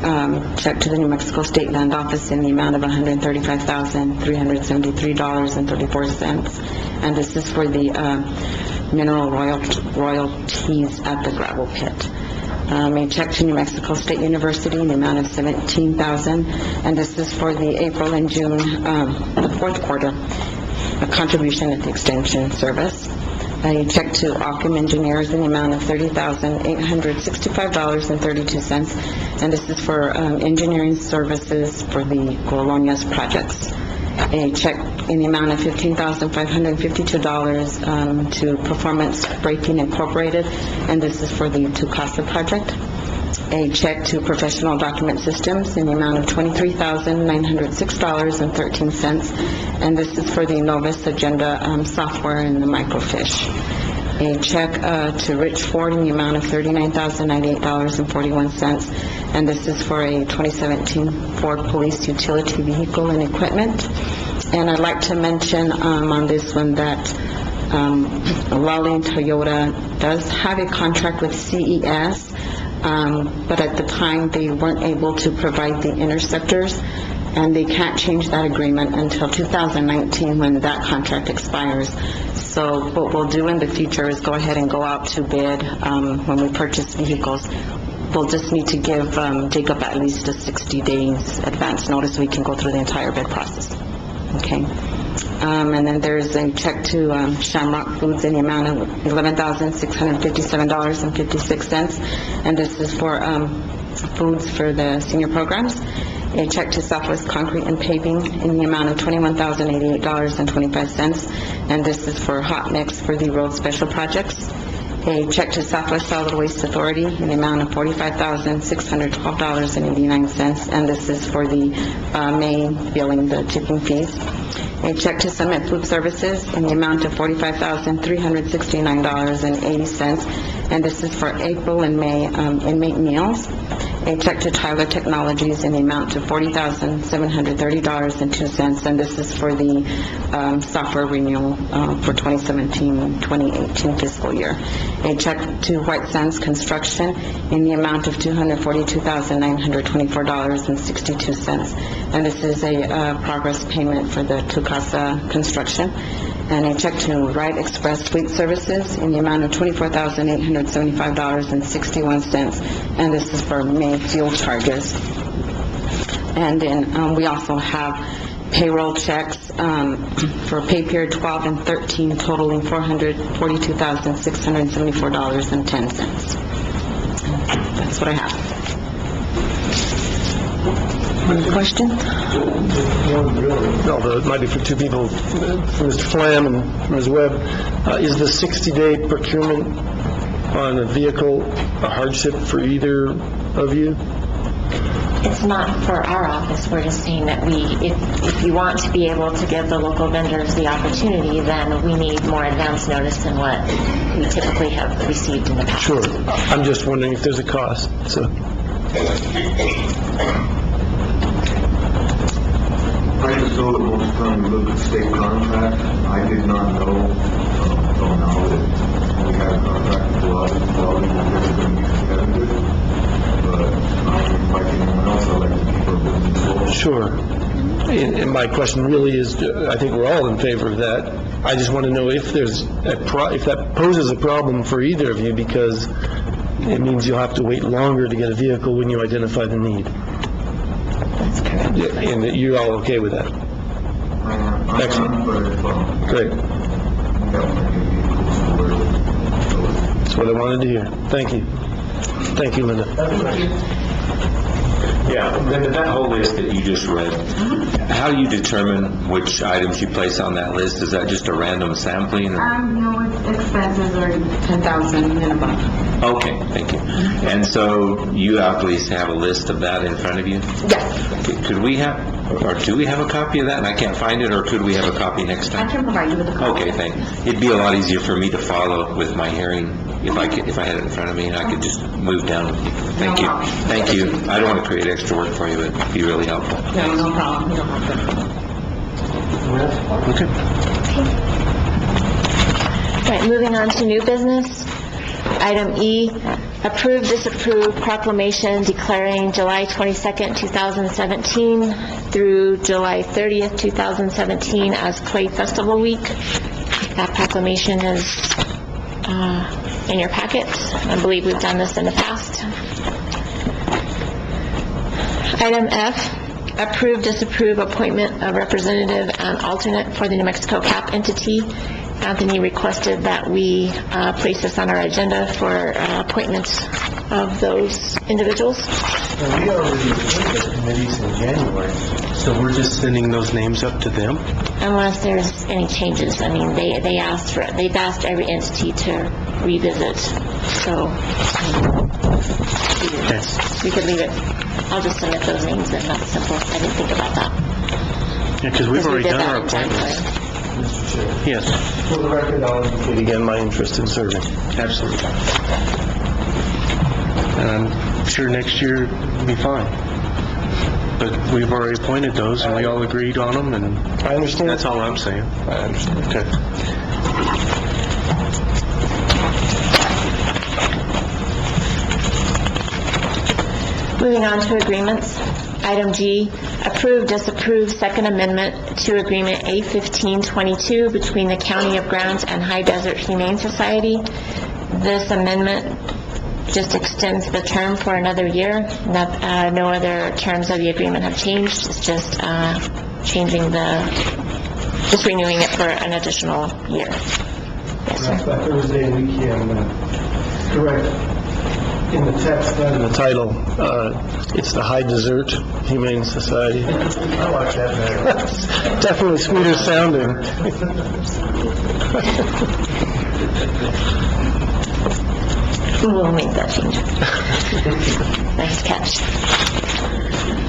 K: check to the New Mexico State Land Office in the amount of $135,373.34, and this is for the mineral royalties at the gravel pit. A check to New Mexico State University in the amount of $17,000, and this is for the April and June, the fourth quarter, a contribution at the Extension Service. A a check to Ockham Engineers in the amount of $30,865.32, and this is for engineering services for the Colonias projects. A check in the amount of $15,552 to Performance Braking Incorporated, and this is for the Tucasa project. A check to Professional Document Systems in the amount of $23,906.13, and this is for the Novus Agenda software and the microfiche. A check to Rich Ford in the amount of $39,098.41, and this is for a 2017 Ford Police Utility Vehicle and Equipment. And I'd like to mention on this one that Lally Toyota does have a contract with CES, but at the time, they weren't able to provide the interceptors, and they can't change that agreement until 2019 when that contract expires. So what we'll do in the future is go ahead and go out to bid when we purchase vehicles. We'll just need to give Jacob at least a 60 days advance notice so we can go through the entire bid process. Okay? And then there's a check to Shamrock Foods in the amount of $11,657.56, and this is for foods for the senior programs. A check to Southwest Concrete and Paving in the amount of $21,088.25, and this is for hot mix for the road special projects. A check to Southwest Solid Waste Authority in the amount of $45,612.89, and this is for the May billing, the tipping fees. A check to Summit Food Services in the amount of $45,369.80, and this is for April and May inmate meals. A check to Tyler Technologies in the amount of $40,730.02, and this is for the software renewal for 2017-2018 fiscal year. A check to White Sands Construction in the amount of $242,924.62, and this is a progress payment for the Tucasa construction. And a check to Wright Express Fleet Services in the amount of $24,875.61, and this is for May fuel charges. And then we also have payroll checks for pay period 12 and 13 totaling $442,674.10. That's what I have. Any questions?
D: Although it might be for two people, for Mr. Flam and Ms. Webb, is the 60-day procurement on a vehicle a hardship for either of you?
E: It's not for our office, we're just saying that if you want to be able to give the local vendors the opportunity, then we need more advance notice than what we typically have received in the past.
D: Sure. I'm just wondering if there's a cost, so.
L: I just know that most of the time we look at state contracts. I did not know until now that we had a contract with Lally was never going to be competitive. But like anyone else, I like to keep our business going.
D: Sure. And my question really is, I think we're all in favor of that. I just want to know if there's if that poses a problem for either of you, because it means you'll have to wait longer to get a vehicle when you identify the need.
E: That's correct.
D: And that you're all okay with that? Excellent. Great. That's what I wanted to hear. Thank you. Thank you, Linda.
J: Yeah, Linda, that whole list that you just read, how do you determine which items you place on that list? Is that just a random sampling? Or?
K: No, expenses are 10,000 and above.
J: Okay, thank you. And so you obviously have a list of that in front of you?
K: Yes.
J: Could we have, or do we have a copy of that and I can't find it, or could we have a copy next
K: I
J: time?
K: can provide you with a copy.
J: Okay, thanks. It'd be a lot easier for me to follow with my hearing if I had it in front of me and I could just move down with you. Thank you. Thank you. I don't want to create extra work for you, but it'd be really helpful.
K: No, no problem. You don't have to.
J: Okay.
E: All right, moving on to new business. Item E, approve, disapprove proclamation declaring July 22nd, 2017 through July 30th, 2017 as Clay Festival Week. That proclamation is in your packets. I believe we've done this in the past. Item F, approve, disapprove appointment of representative and alternate for the New Mexico CAP entity Anthony requested that we place this on our agenda for appointments of those individuals.
A: And we already appointed the committees in January, so we're just sending those names up to them?
E: Unless there's any changes. I mean, they've asked every entity to revisit, so we could leave it. I'll just submit those names, and that's simple. I didn't think about that.
A: Yeah, because we've
E: Because we
A: already
E: did
A: done
E: that
A: our
E: in January.
A: appointments. Yes,
D: For the record, I'll indicate again my interest in serving.
A: absolutely. And I'm sure next year it'll be fine. But we've already appointed those, and we all agreed on them, and
D: I understand.
A: that's all I'm saying.
D: I understand.
A: Okay.
E: Moving on to agreements. Item G, approve, disapprove Second Amendment to Agreement A1522 between the County of Grant and High Desert Humane Society. This amendment just extends the term for another year. No other terms of the agreement have changed. It's just just renewing it for an additional year. Yes, sir.
D: By Thursday, we can correct in the text and the title, it's the High Desert Humane Society. I like that better. Definitely sweeter sounding.
E: We'll make that change. Nice catch.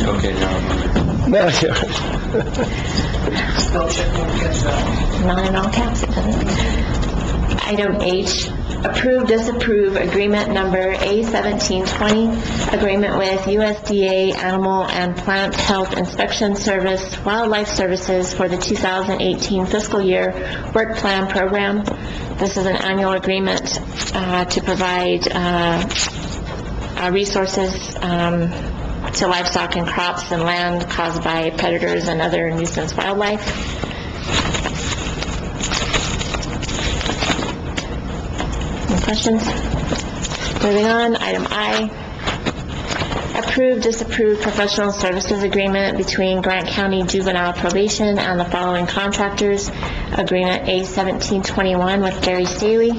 J: Okay, now,
D: No, yeah.
E: Not in all caps, it doesn't. Item H, approve, disapprove agreement number A1720, agreement with USDA Animal and Plant Health Inspection Service Wildlife Services for the 2018 fiscal year work plan program. This is an annual agreement to provide resources to livestock and crops and land caused by predators and other nuisance wildlife. Any questions? Moving on, item I, approve, disapprove professional services agreement between Grant County Juvenile Probation and the following contractors. Agreement A1721 with Gary Staley.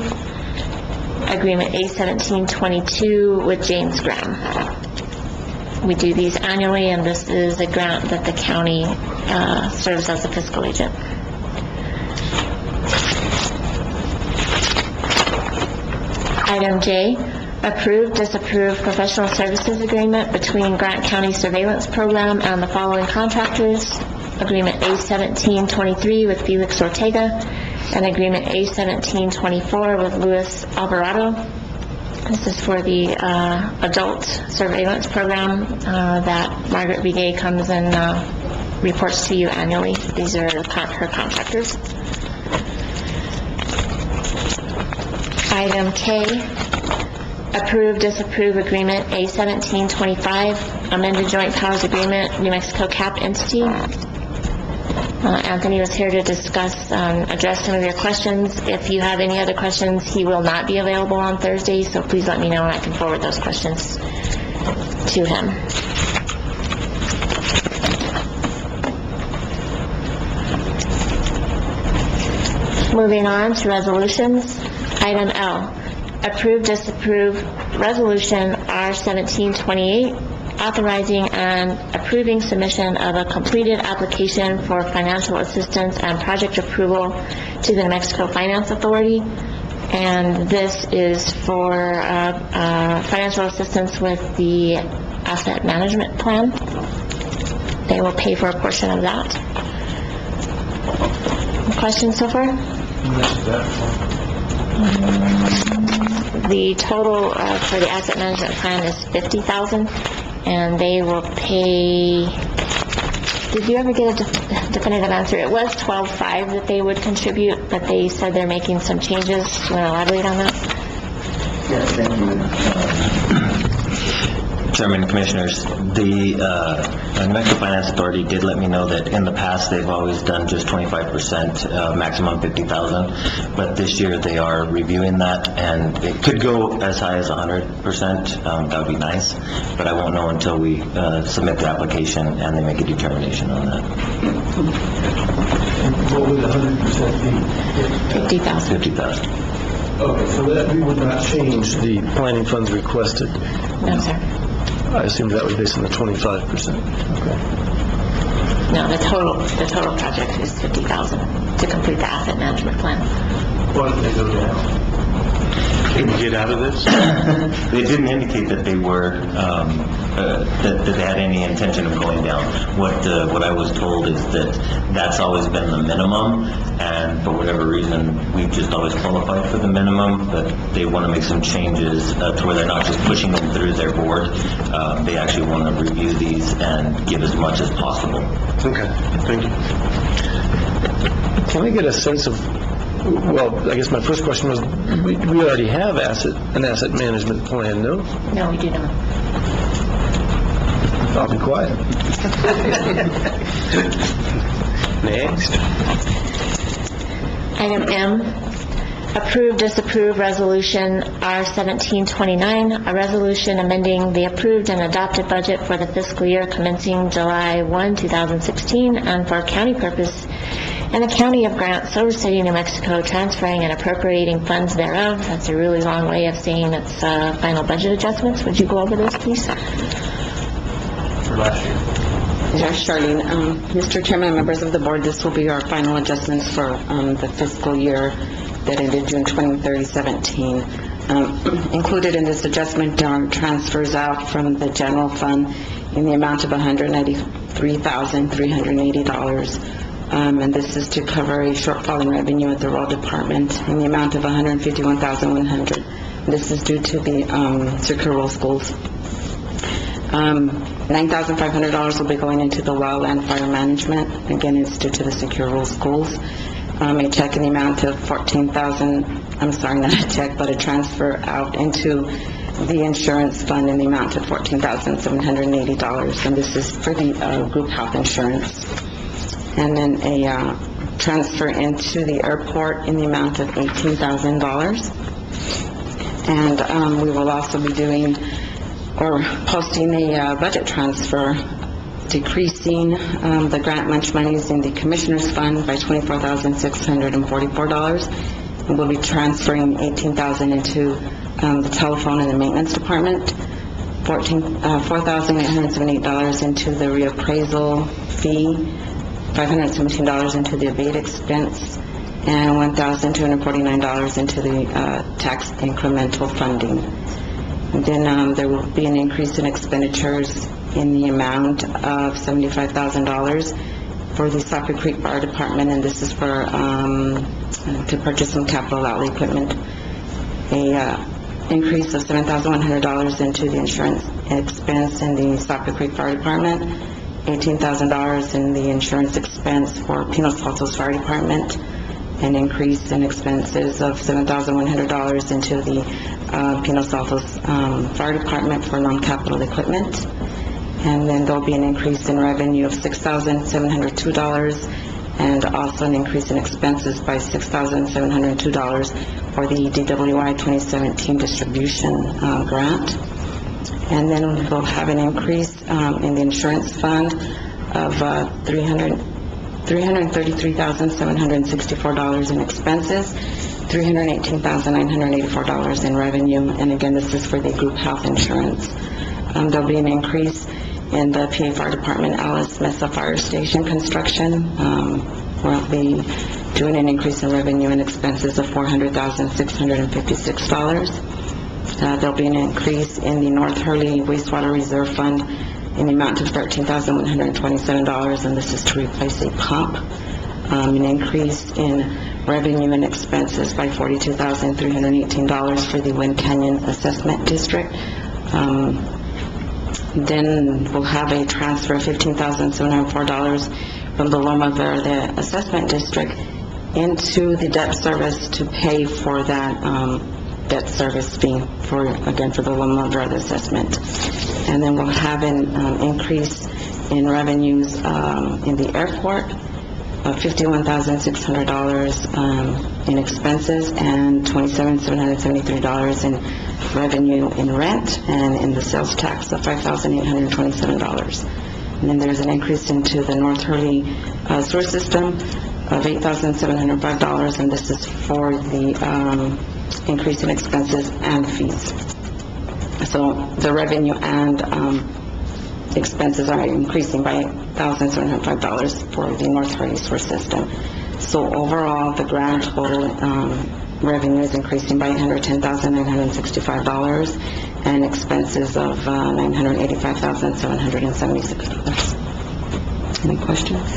E: Agreement A1722 with James Graham. We do these annually, and this is a grant that the county serves as a fiscal agent. Item J, approve, disapprove professional services agreement between Grant County Surveillance Program and the following contractors. Agreement A1723 with Felix Ortega, and Agreement A1724 with Luis Alvarado. This is for the adult surveillance program that Margaret Begay comes and reports to you annually. These are her contractors. Item K, approve, disapprove agreement A1725, amended joint powers agreement, New Mexico CAP entity. Anthony was here to discuss, address some of your questions. If you have any other questions, he will not be available on Thursday, so please let me know and I can forward those questions to him. Moving on to resolutions. Item L, approve, disapprove resolution R1728, authorizing and approving submission of a completed application for financial assistance and project approval to the New Mexico Finance Authority. And this is for financial assistance with the asset management plan. They will pay for a portion of that. Questions so far? The total for the asset management plan is $50,000, and they will pay, did you ever get a definitive answer? It was $12,500 that they would contribute, but they said they're making some changes. Do you want to elaborate on that?
M: Yes, thank you. Chairman and Commissioners, the New Mexico Finance Authority did let me know that in the past, they've always done just 25%, maximum 50,000, but this year they are reviewing that, and it could go as high as 100%. That would be nice, but I won't know until we submit the application and they make a determination on that.
D: What would 100% be?
E: 50,000.
M: 50,000.
D: Okay, so that we would not change the planning funds requested.
E: No, sir.
D: I assume that was based on the 25%. Okay.
E: No, the total project is 50,000 to complete the asset management plan.
D: Why did they go down?
A: Can we get out of this?
M: They didn't indicate that they were, that they had any intention of going down. What I was told is that that's always been the minimum, and for whatever reason, we've just always qualified for the minimum, but they want to make some changes to where they're not just pushing them through their board. They actually want to review these and give as much as possible.
A: Okay, thank you.
D: Can I get a sense of, well, I guess my first question was, we already have an asset management plan, no?
E: No, we do not.
D: I'll be quiet.
A: Next.
E: Item M, approve, disapprove Resolution R-1729, a resolution amending the approved and adopted budget for the fiscal year commencing July 1, 2016, and for county purpose in the County of Grant, Silver City, New Mexico, transferring and appropriating funds thereof. That's a really long way of saying it's final budget adjustments. Would you go over this, please?
A: For last year.
K: Yeah, Charlene. Mr. Chairman, members of the board, this will be our final adjustments for the fiscal year that ended June 20, 2017. Included in this adjustment are transfers out from the general fund in the amount of $193,380. And this is to cover a shortfall in revenue at the road department in the amount of $151,100. This is due to the Circuit Rural Schools. $9,500 will be going into the well and fire management. Again, it's due to the Secure Rural Schools. A check in the amount of $14,000, I'm sorry, not a check, but a transfer out into the insurance fund in the amount of $14,780. And this is for the group health insurance. And then a transfer into the airport in the amount of $18,000. And we will also be doing or posting a budget transfer, decreasing the grant lunch monies in the Commissioner's Fund by $24,644. And we'll be transferring $18,000 into the telephone and the maintenance department, $4,878 into the reappraisal fee, $517 into the abate expense, and $1,249 into the tax incremental funding. And then there will be an increase in expenditures in the amount of $75,000 for the Saco Creek Fire Department, and this is for to purchase some capital outlay equipment. A increase of $7,100 into the insurance expense in the Saco Creek Fire Department, $18,000 in the insurance expense for Pinos Altos Fire Department, an increase in expenses of $7,100 into the Pinos Altos Fire Department for non-capital equipment. And then there'll be an increase in revenue of $6,702 and also an increase in expenses by $6,702 for the DWI 2017 distribution grant. And then we'll have an increase in the insurance fund of $333,764 in expenses, $318,984 in revenue, and again, this is for the group health insurance. There'll be an increase in the PA Fire Department Alice Mesa Fire Station construction. We'll be doing an increase in revenue and expenses of $400,656. There'll be an increase in the North Hurley Wastewater Reserve Fund in the amount of $13,127, and this is to replace a pump. An increase in revenue and expenses by $42,318 for the Wind Canyon Assessment District. Then we'll have a transfer of $15,704 from the Loma Verde Assessment District into the debt service to pay for that debt service fee for the Loma Verde assessment. And then we'll have an increase in revenues in the airport of $51,600 in expenses and $27,773 in revenue in rent, and in the sales tax of $5,827. And then there's an increase into the North Hurley sewer system of $8,705, and this is for the increase in expenses and fees. So the revenue and expenses are increasing by $1,705 for the North Hurley sewer system. So overall, the grand total revenue is increasing by $110,965 and expenses of $985,776. Any questions?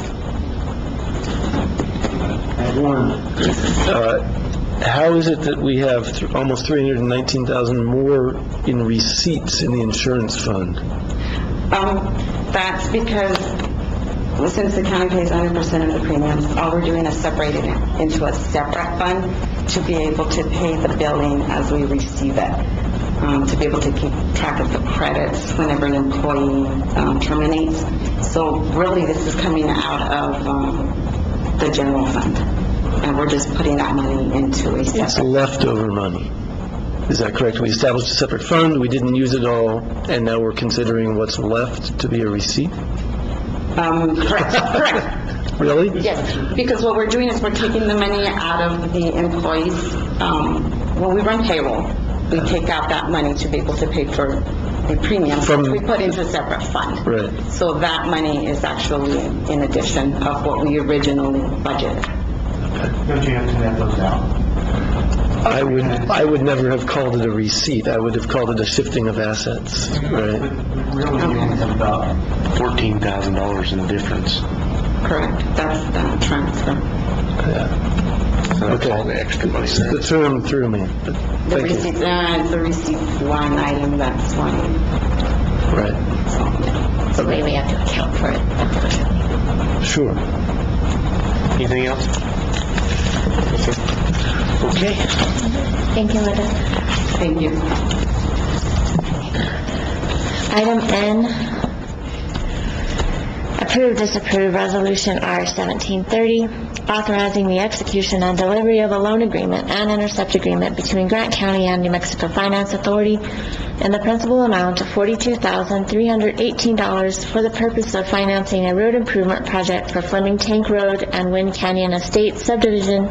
D: How is it that we have almost 319,000 more in receipts in the insurance fund?
K: That's because since the county pays 100% of the premiums, all we're doing is separating it into a separate fund to be able to pay the billing as we receive it, to be able to keep track of the credits whenever an employee terminates. So really, this is coming out of the general fund, and we're just putting that money into a
D: It's
K: separate.
D: leftover money. Is that correct? We established a separate fund, we didn't use it all, and now we're considering what's left to be a receipt?
K: Correct.
D: Really?
K: Yes, because what we're doing is we're taking the money out of the employees. When we run payroll, we take out that money to be able to pay for the premiums, which we put into a separate fund.
D: Right.
K: So that money is actually in addition of what we originally budgeted.
L: Don't you have to net those out?
D: I would never have called it a receipt, I would have called it a shifting of assets, right?
L: Really, you only have about
A: $14,000 in difference.
K: Correct, that's the transfer.
D: Yeah.
A: So that's all the extra money there.
D: The term threw me, but
K: The
D: thank you.
K: receipt, the receipt line item, that's one.
D: Right,
E: So we have to account for it.
D: sure.
A: Anything else? Okay.
E: Thank you, Linda.
K: Thank you.
E: Item N, approve, disapprove Resolution R-1730, authorizing the execution and delivery of a loan agreement and intercept agreement between Grant County and New Mexico Finance Authority in the principal amount of $42,318 for the purpose of financing a road improvement project for Fleming Tank Road and Wind Canyon Estates Subdivision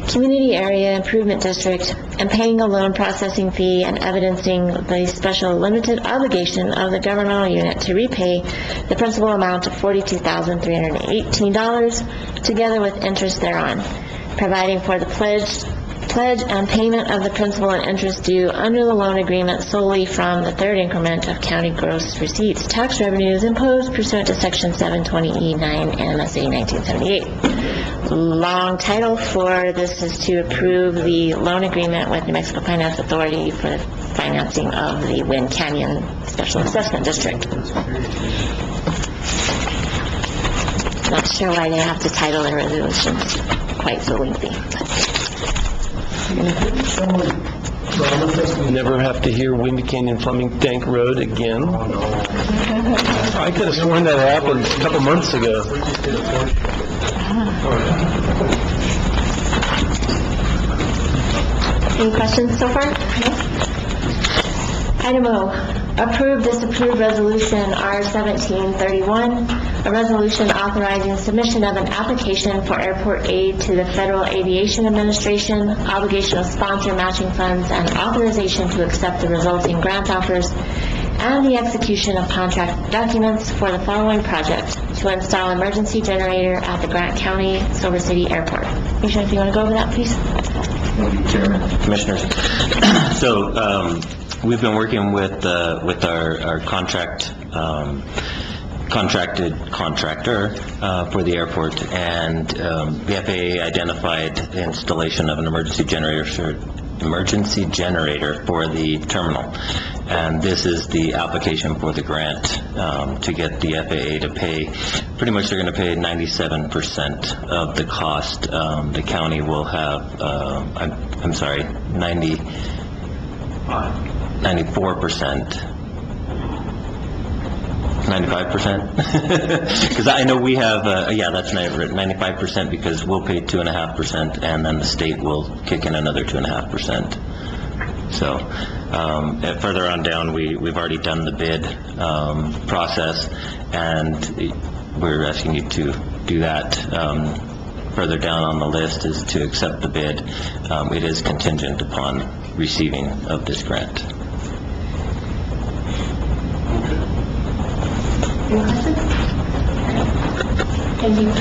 E: Community Area Improvement District, and paying a loan processing fee and evidencing the special limited obligation of the governmental unit to repay the principal amount of $42,318 together with interest thereon, providing for the pledge and payment of the principal and interest due under the loan agreement solely from the third increment of county gross receipts tax revenues imposed pursuant to Section 720E9 MSA 1978. Long title for this is to approve the loan agreement with New Mexico Finance Authority for the financing of the Wind Canyon Special Assessment District. Not sure why they have to title their resolutions quite so lengthy.
D: We never have to hear Wind Canyon Fleming Tank Road again. I could have sworn that happened a couple months ago.
E: Any questions so far? No? Item O, approve, disapprove Resolution R-1731, a resolution authorizing submission of an application for airport aid to the Federal Aviation Administration, obligation of sponsor matching funds, and authorization to accept the resulting grant offers, and the execution of contract documents for the following project: to install emergency generator at the Grant County Silver City Airport. Misha, if you want to go over that, please.
M: Commissioners. So, we've been working with our contracted contractor for the airport, and the FAA identified installation of an emergency generator for the terminal. And this is the application for the grant to get the FAA to pay. Pretty much they're going to pay 97% of the cost. The county will have, 90 94%. 95%? Because I know we have, yeah, that's 95% because we'll pay 2.5% and then the state will kick in another 2.5%. So, further on down, we've already done the bid process, and we're asking you to do that. Further down on the list is to accept the bid. It is contingent upon receiving of this grant.
E: Any questions? Thank you.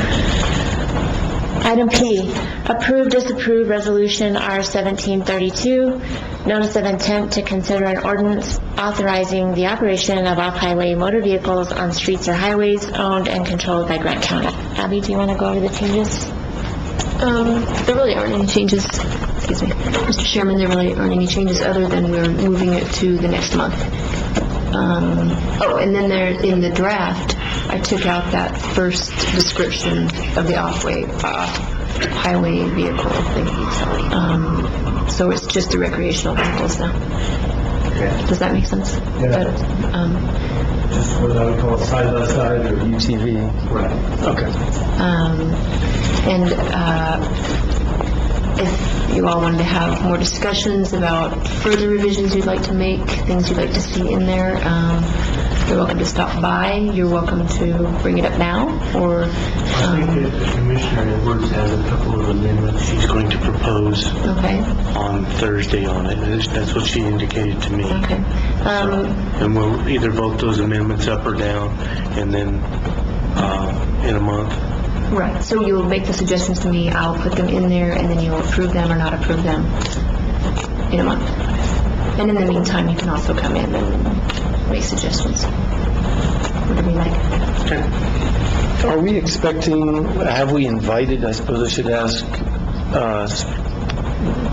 E: Item P, approve, disapprove Resolution R-1732, Notice of Intent to Consider an Ordinance Authorizing the Operation of Off-Highway Motor Vehicles on Streets or Highways Owned and Controlled by Grant County. Abby, do you want to go over the changes?
N: There really aren't any changes, excuse me, Mr. Chairman, there really aren't any changes other than we're moving it to the next month. And then there, in the draft, I took out that first description of the off-highway vehicle thing. So it's just the recreational vehicles now. Does that make sense?
D: Yeah. Just what I would call side-by-side or UTV. Right. Okay.
N: If you all wanted to have more discussions about further revisions you'd like to make, things you'd like to see in there, you're welcome to stop by. You're welcome to bring it up now, or...
A: I think that Commissioner Edwards has a couple of amendments she's going to propose on Thursday on it. That's what she indicated to me.
N: Okay.
A: And we'll either vote those amendments up or down, and then in a month.
N: Right, so you'll make the suggestions to me, I'll put them in there, and then you'll approve them or not approve them in a month. And in the meantime, you can also come in and make suggestions. Whatever you like.
A: Okay.
D: Are we expecting, have we invited, I suppose I should ask,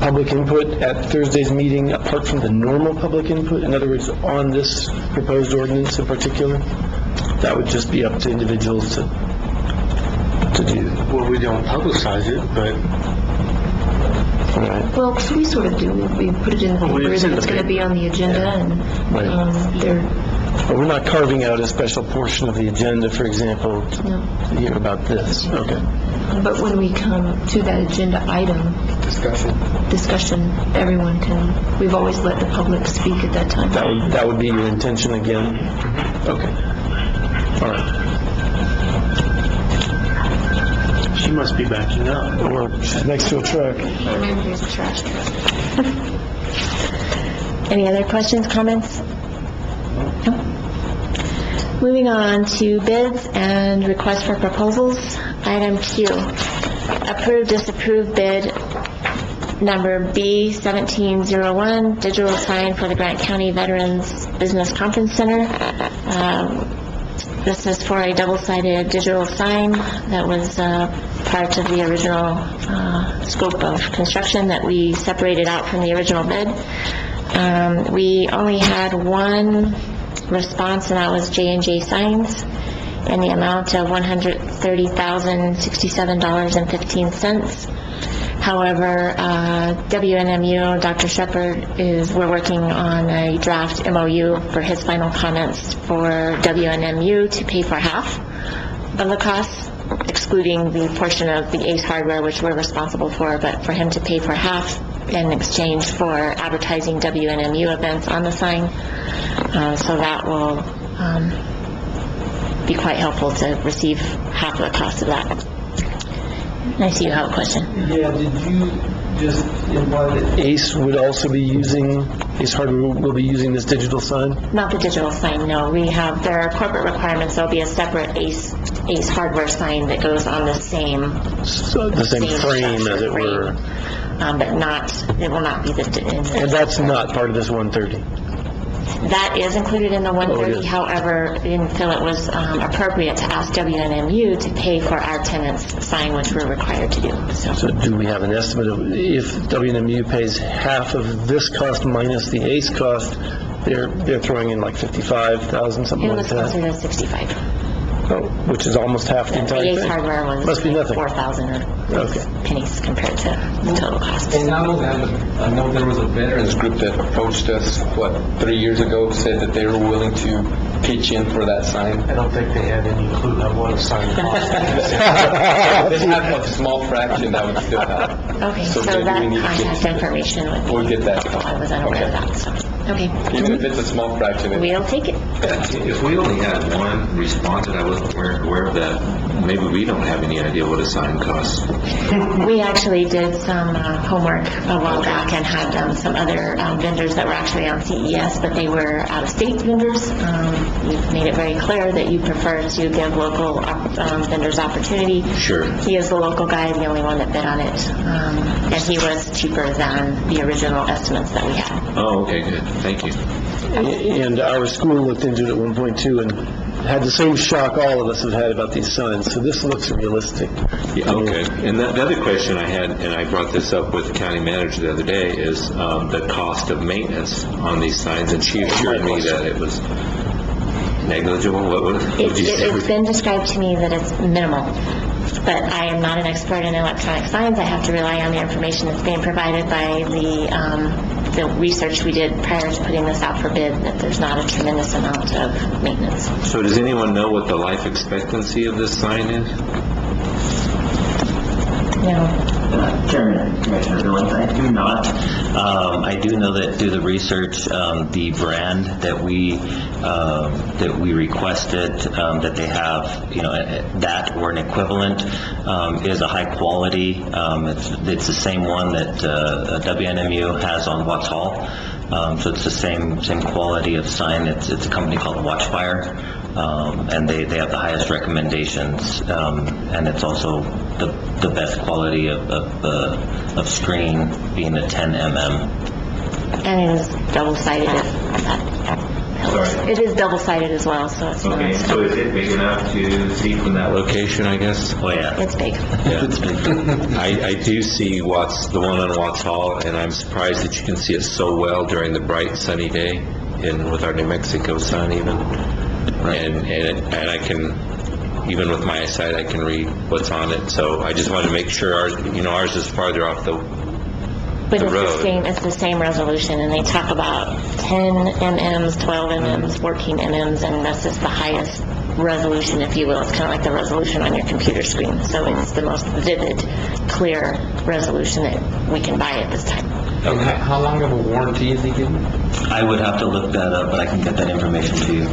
D: public input at Thursday's meeting apart from the normal public input? In other words, on this proposed ordinance in particular? That would just be up to individuals to do.
A: Well, we don't publicize it, but...
D: All right.
N: Well, so we sort of do. We put it in the papers, and it's going to be on the agenda, and
D: But we're not carving out a special portion of the agenda, for example, to hear about this. Okay.
N: But when we come to that agenda item, discussion, everyone can, we've always let the public speak at that time.
D: That would be your intention again? Okay. All right.
A: She must be backing up.
D: Or she's next to a truck.
E: Or maybe there's a trash truck. Any other questions, comments? No? Moving on to bids and requests for proposals. Item Q, approve, disapprove bid number B1701, digital sign for the Grant County Veterans Business Conference Center. This is for a double-sided digital sign that was part of the original scope of construction that we separated out from the original bid. We only had one response, and that was J&J Signs, in the amount of $130,067.15. However, WNMU, Dr. Shepard, we're working on a draft MOU for his final comments for WNMU to pay for half of the cost, excluding the portion of the Ace Hardware, which we're responsible for, but for him to pay for half in exchange for advertising WNMU events on the sign. So that will be quite helpful to receive half of the cost of that. I see you have a question.
D: Yeah, did you just imply that Ace would also be using, Ace Hardware will be using this digital sign?
E: Not the digital sign, no. There are corporate requirements. There'll be a separate Ace Hardware sign that goes on the same...
D: So the same frame, as it were.
E: But it will not be the...
D: And that's not part of this 130?
E: That is included in the 130, however, we didn't feel it was appropriate to ask WNMU to pay for our tenant's sign, which we're required to do.
D: So do we have an estimate of if WNMU pays half of this cost minus the Ace cost, they're throwing in like 55,000, something like that?
E: It was closer to 65.
D: which is almost half the entire
E: Ace
D: thing.
E: Hardware was
D: Must be nothing.
E: 4,000 or
D: Okay.
E: pennies compared to the total cost.
G: And not only that, I know there was a veterans group that approached us, 3 years ago, said that they were willing to pitch in for that sign.
A: I don't think they had any clue on what a sign costs.
G: They have a small fraction that would still help.
E: Okay, so
G: maybe
E: that
G: we need to
E: contact information would be...
G: We'll get that.
E: I was unaware of that, so, okay.
G: Even if it's a small fraction.
E: We'll take it.
J: If we only had one respondent, I wasn't aware of that, maybe we don't have any idea what a sign costs.
E: We actually did some homework a while back and had some other vendors that were actually on CES, but they were out-of-state vendors. You've made it very clear that you prefer to give local vendors opportunity.
J: Sure.
E: He is the local guy, the only one that bid on it, and he was cheaper than the original estimates that we had.
J: Oh, okay, good, thank you.
D: And our school looked into it at one point too, and had the same shock all of us have had about these signs, so this looks realistic.
J: Yeah, okay. And the other question I had, and I brought this up with the county manager the other day, is the cost of maintenance on these signs, and she assured me that it was negligible. What would you say?
E: It's been described to me that it's minimal, but I am not an expert in electronic signs. I have to rely on the information that's being provided by the research we did prior to putting this out for bid, that there's not a tremendous amount of maintenance.
J: So does anyone know what the life expectancy of this sign is?
E: No.
M: Chairman, Commissioner Billings, I do not. I do know that through the research, the brand that we requested, that they have, that or an equivalent, is a high quality. It's the same one that WNMU has on Watts Hall. So it's the same quality of sign. It's a company called Watchfire, and they have the highest recommendations, and it's also the best quality of screen, being a 10 mm.
E: And it is double-sided.
J: Sorry?
E: It is double-sided as well, so it's not...
J: Okay, so is it big enough to see from that location, I guess?
M: Oh, yeah.
E: It's big.
J: Yeah. I do see the one on Watts Hall, and I'm surprised that you can see it so well during the bright sunny day, with our New Mexico sun even. And I can, even with my eyesight, I can read what's on it. So I just wanted to make sure ours is farther off the
E: But
J: road.
E: it's the same resolution, and they talk about 10 MMs, 12 MMs, 14 MMs, and that's just the highest resolution, if you will. It's kind of like the resolution on your computer screen. So it's the most vivid, clear resolution that we can buy at this time.
G: And how long of a warranty is he giving?
M: I would have to look that up, but I can get that information to you.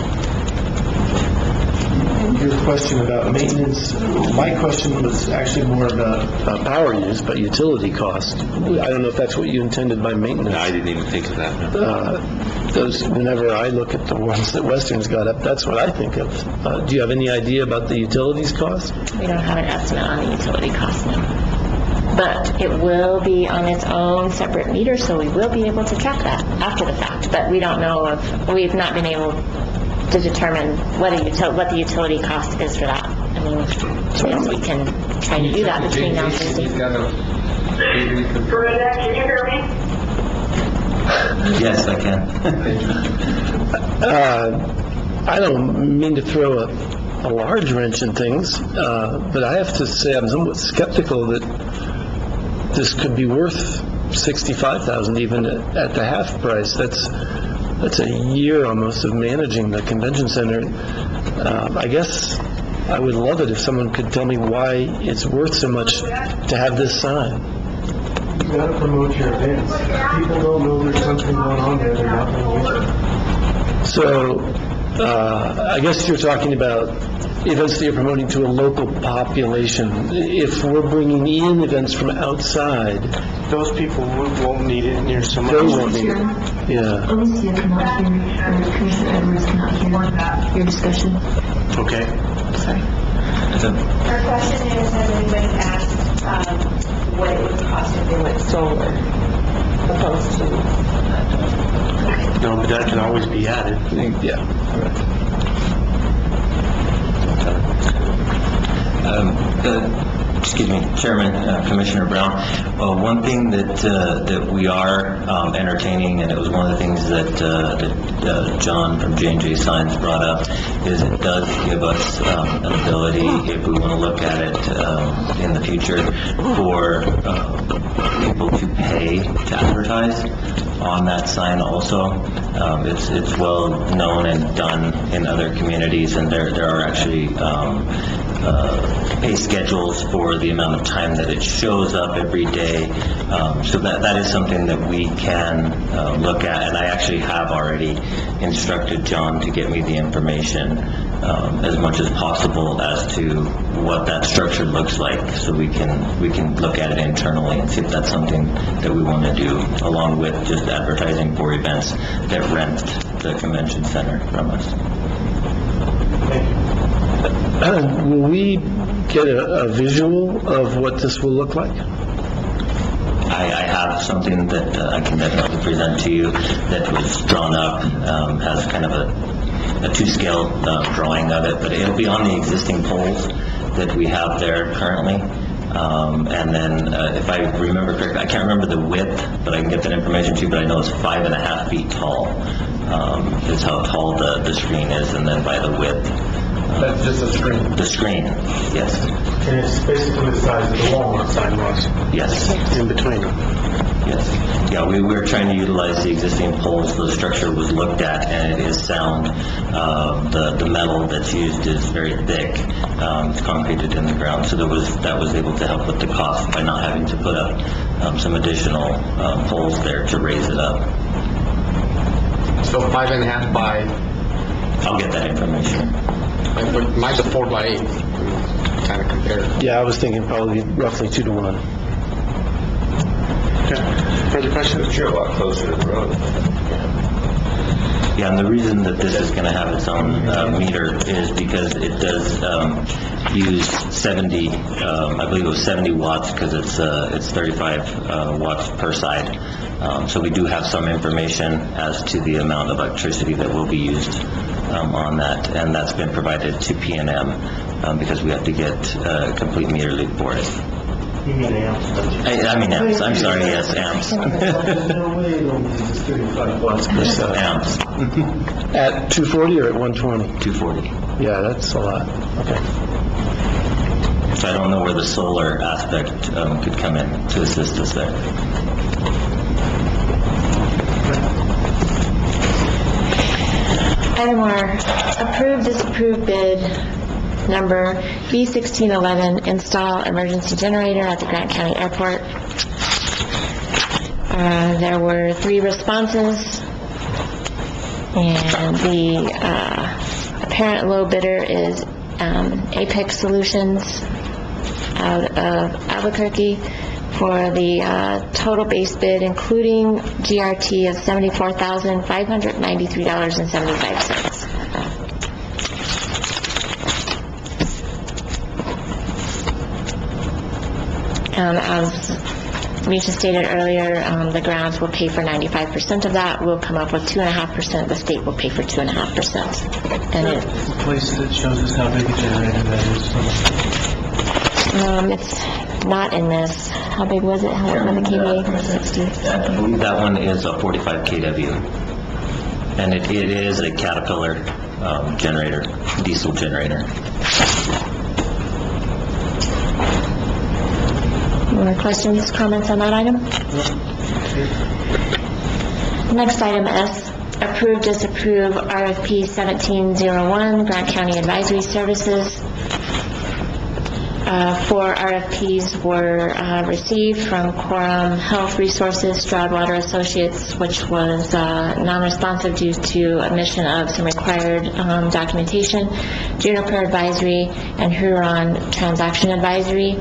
D: Your question about maintenance, my question was actually more about power use, but utility cost. I don't know if that's what you intended by maintenance.
J: I didn't even think of that. No.
D: Whenever I look at the ones that Western's got up, that's what I think of. Do you have any idea about the utilities cost?
E: We don't have an estimate on the utility cost now. But it will be on its own separate meter, so we will be able to track that after the fact. But we don't know we've not been able to determine what the utility cost is for that. I mean, yes, we can try to do that between now and Tuesday.
F: Bernadette, can you hear me?
M: Yes, I can.
D: I don't mean to throw a large wrench in things, but I have to say I'm somewhat skeptical that this could be worth $65,000 even at the half price. That's a year almost of managing the convention center. I guess I would love it if someone could tell me why it's worth so much to have this sign.
A: You gotta promote your events. People don't know there's something going on there, they're not gonna use it.
D: So, I guess you're talking about events that you're promoting to a local population. If we're bringing in events from outside,
A: Those people won't need it near so much.
D: they won't need it. Yeah.
N: Alicia cannot hear, or Commissioner Edwards cannot hear your discussion.
A: Okay.
N: Sorry.
F: Our question is, has anybody asked what it would cost if they went solar opposed to...
A: No, but that can always be added.
D: Yeah.
M: Excuse me, Chairman, Commissioner Brown. One thing that we are entertaining, and it was one of the things that John from J&J Signs brought up, is it does give us an ability, if we want to look at it in the future, for people to pay to advertise on that sign also. It's well known and done in other communities, and there are actually pay schedules for the amount of time that it shows up every day. So that is something that we can look at, and I actually have already instructed John to get me the information as much as possible as to what that structure looks like, so we can look at it internally and see if that's something that we want to do, along with just advertising for events that rent the convention center from us.
D: Will we get a visual of what this will look like?
M: I have something that I can definitely present to you that was drawn up, has kind of a two-scale drawing of it, but it'll be on the existing poles that we have there currently. And then, if I remember correctly, I can't remember the width, but I can get that information to you, but I know it's 5.5 feet tall, is how tall the screen is, and then by the width.
A: That's just a screen?
M: The screen, yes.
A: And it's basically the size of the Walmart sign was?
M: Yes.
A: In between them?
M: Yes. Yeah, we were trying to utilize the existing poles. The structure was looked at, and it is sound. The metal that's used is very thick. It's concreted in the ground, so that was able to help with the cost by not having to put up some additional poles there to raise it up.
G: So 5.5 by,
M: I'll get that information.
G: mine's a 4 by 8, kind of compare.
D: Yeah, I was thinking probably roughly 2 to 1.
A: Okay. Further questions?
J: You're a lot closer to the road.
M: Yeah, and the reason that this is going to have its own meter is because it does use 70, I believe it was 70 watts, because it's 35 watts per side. So we do have some information as to the amount of electricity that will be used on that, and that's been provided to P&M because we have to get a complete meter read for it.
A: You mean amps?
M: I mean amps, I'm sorry, yes, amps.
D: No way it'll use 35 watts per side.
M: Amps,
D: At 240 or at 120?
M: 240.
D: Yeah, that's a lot. Okay.
M: So I don't know where the solar aspect could come in to assist us there.
E: Item R, approve, disapprove bid number B1611, install emergency generator at the Grant County Airport. There were 3 responses, and the apparent low bidder is Apex Solutions out of Albuquerque for the total base bid, including GRT, of $74,593.75. As Misha stated earlier, the grounds will pay for 95% of that. We'll come up with 2.5%. The state will pay for 2.5%. And
A: The place that shows us how big a generator that is.
E: it's not in this. How big was it? How many kVA? 60?
M: I believe that one is a 45 kW. And it is a Caterpillar generator, diesel generator.
E: More questions, comments on that item? Next item S, approve, disapprove RFP 1701, Grant County Advisory Services. 4 RFPs were received from Quorum Health Resources, Stroudwater Associates, which was non-responsive due to omission of some required documentation, Juniper Advisory, and Huron Transaction Advisory.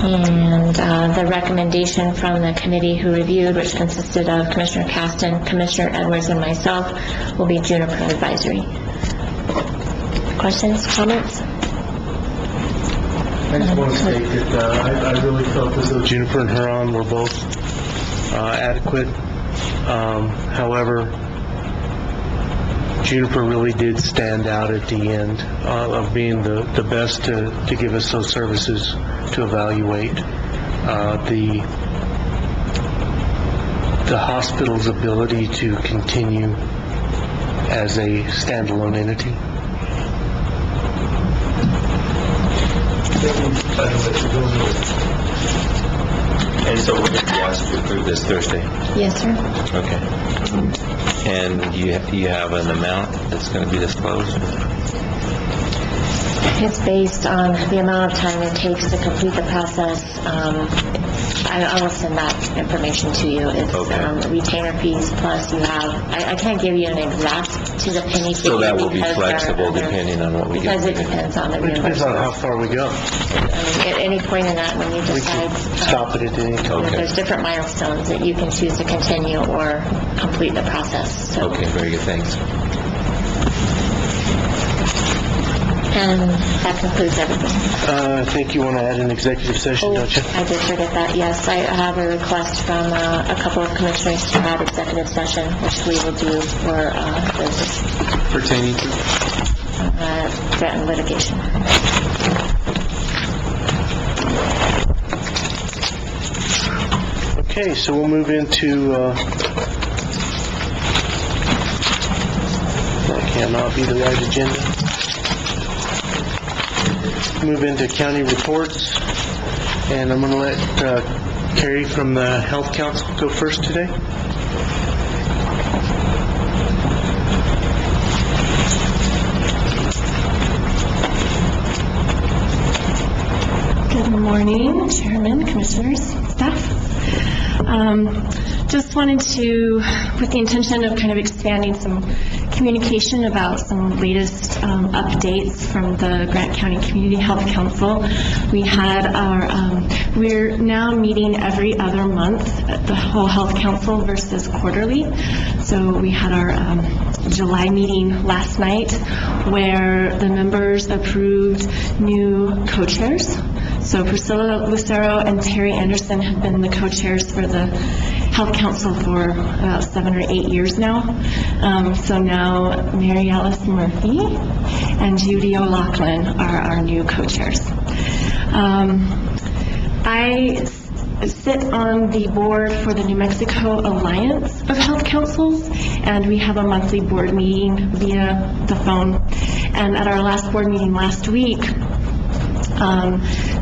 E: And the recommendation from the committee who reviewed, which consisted of Commissioner Caston, Commissioner Edwards, and myself, will be Juniper Advisory. Questions, comments?
A: I just want to state that I really felt as though Juniper and Huron were both adequate. However, Juniper really did stand out at the end of being the best to give us those services to evaluate the hospital's ability to continue as a standalone entity.
J: And so we're going to be asked to approve this Thursday?
N: Yes, sir.
J: Okay. And you have an amount that's going to be disclosed?
E: It's based on the amount of time it takes to complete the process. I will send that information to you. It's retainer fees plus you have, I can't give you an exact to the penny figure.
J: So that will be
E: because there are
J: flexible
E: other-
J: depending on what we get.
E: Because it depends on the
A: It depends on how
E: reimbursement.
A: far we go.
E: At any point in that, when you
A: We
E: decide,
A: can stop it at any time.
E: there's different milestones that you can choose to continue or complete the process. So,
J: Okay, very good, thanks.
E: and that concludes everything.
A: I think you want to add an executive session, don't you?
E: I did forget that, yes. I have a request from a couple of commissioners to have executive session, which we will do for
J: Pertaining to?
E: threat and litigation.
A: Okay, so we'll move into, that cannot be the right agenda. Move into county reports, and I'm going to let Carrie from the Health Council go first today.
O: Good morning, Chairman, Commissioners, staff. Just wanted to, with the intention of kind of expanding some communication about some latest updates from the Grant County Community Health Council. We had we're now meeting every other month at the whole Health Council versus quarterly. So we had our July meeting last night where the members approved new co-chairs. So Priscilla Lucero and Terry Anderson have been the co-chairs for the Health Council for about 7 or 8 years now. So now Mary Alice Murphy and Judy O'Loughlin are our new co-chairs. I sit on the board for the New Mexico Alliance of Health Councils, and we have a monthly board meeting via the phone. And at our last board meeting last week,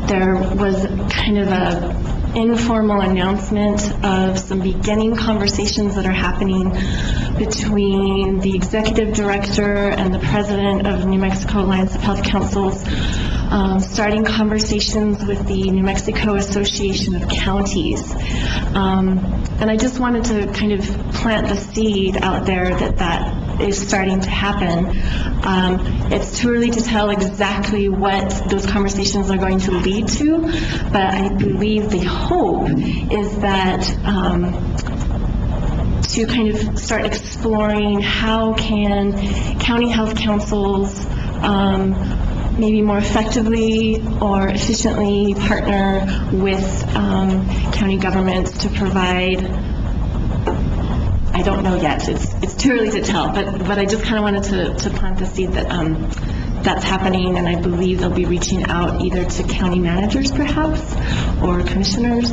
O: there was kind of a informal announcement of some beginning conversations that are happening between the executive director and the president of New Mexico Alliance of Health Councils, starting conversations with the New Mexico Association of Counties. And I just wanted to kind of plant the seed out there that is starting to happen. It's too early to tell exactly what those conversations are going to lead to, but I believe the hope is that to kind of start exploring how can county health councils maybe more effectively or efficiently partner with county governments to provide, I don't know yet, it's too early to tell, but I just kind of wanted to plant the seed that that's happening, and I believe they'll be reaching out either to county managers perhaps, or commissioners.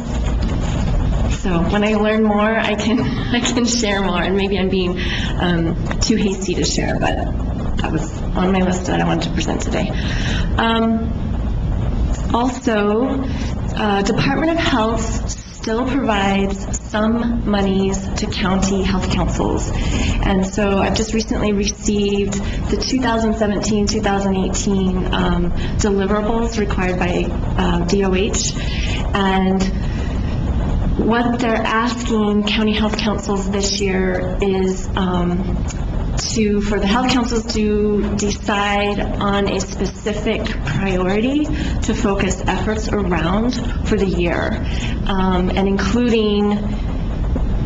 O: So when I learn more, I can share more, and maybe I'm being too hasty to share, but that was on my list that I wanted to present today. Also, Department of Health still provides some monies to county health councils. And so I've just recently received the 2017-2018 deliverables required by DOH. And what they're asking county health councils this year is for the health councils to decide on a specific priority to focus efforts around for the year, and including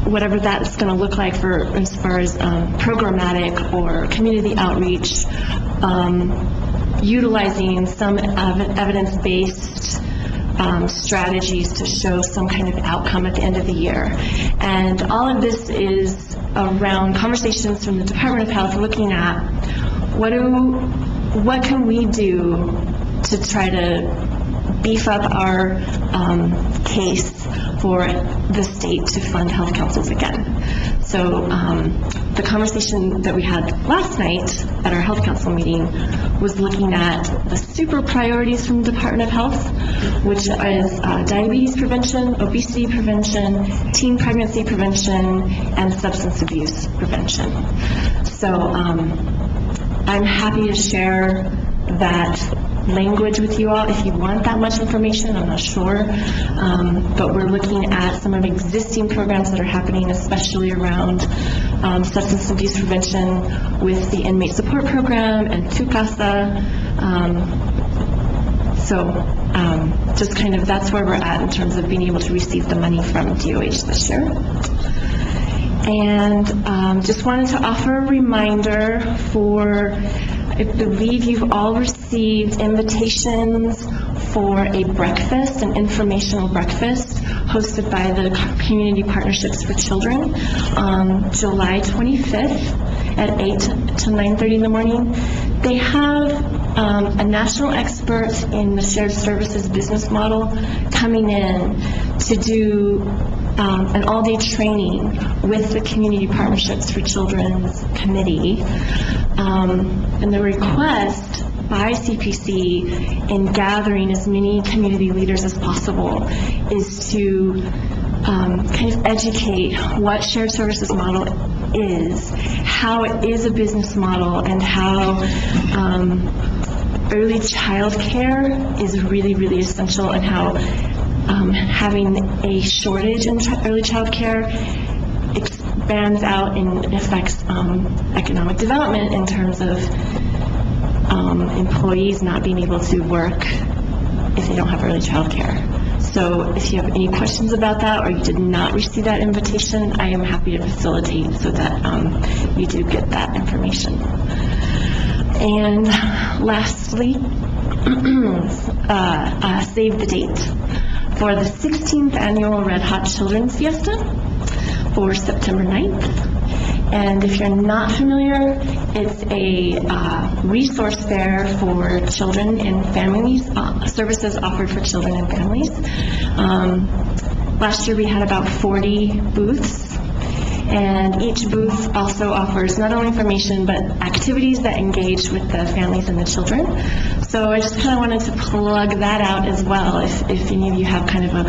O: whatever that's going to look like for as far as programmatic or community outreach, utilizing some evidence-based strategies to show some kind of outcome at the end of the year. And all of this is around conversations from the Department of Health looking at what can we do to try to beef up our case for the state to fund health councils again. So the conversation that we had last night at our health council meeting was looking at the super priorities from the Department of Health, which is diabetes prevention, obesity prevention, teen pregnancy prevention, and substance abuse prevention. So I'm happy to share that language with you all if you want that much information. I'm not sure, but we're looking at some of the existing programs that are happening, especially around substance abuse prevention with the inmate support program and Tu Casa. Just kind of that's where we're at in terms of being able to receive the money from DOH this year. And just wanted to offer a reminder for, I believe you've all received invitations for a breakfast, an informational breakfast hosted by the Community Partnerships for Children on July 25th at 8 to 9:30 in the morning. They have a national expert in the shared services business model coming in to do an all-day training with the Community Partnerships for Children's Committee. And the request by CPC in gathering as many community leaders as possible is to kind of educate what shared services model is, how it is a business model, and how early child care is really, really essential, and how having a shortage in early child care expands out and affects economic development in terms of employees not being able to work if they don't have early child care. So if you have any questions about that or you did not receive that invitation, I am happy to facilitate so that you do get that information. And lastly, save the date for the 16th annual Red Hot Children's Fiesta for September 9th. And if you're not familiar, it's a resource fair for children and families, services offered for children and families. Last year we had about 40 booths, and each booth also offers not only information but activities that engage with the families and the children. So I just kind of wanted to plug that out as well. If any of you have kind of a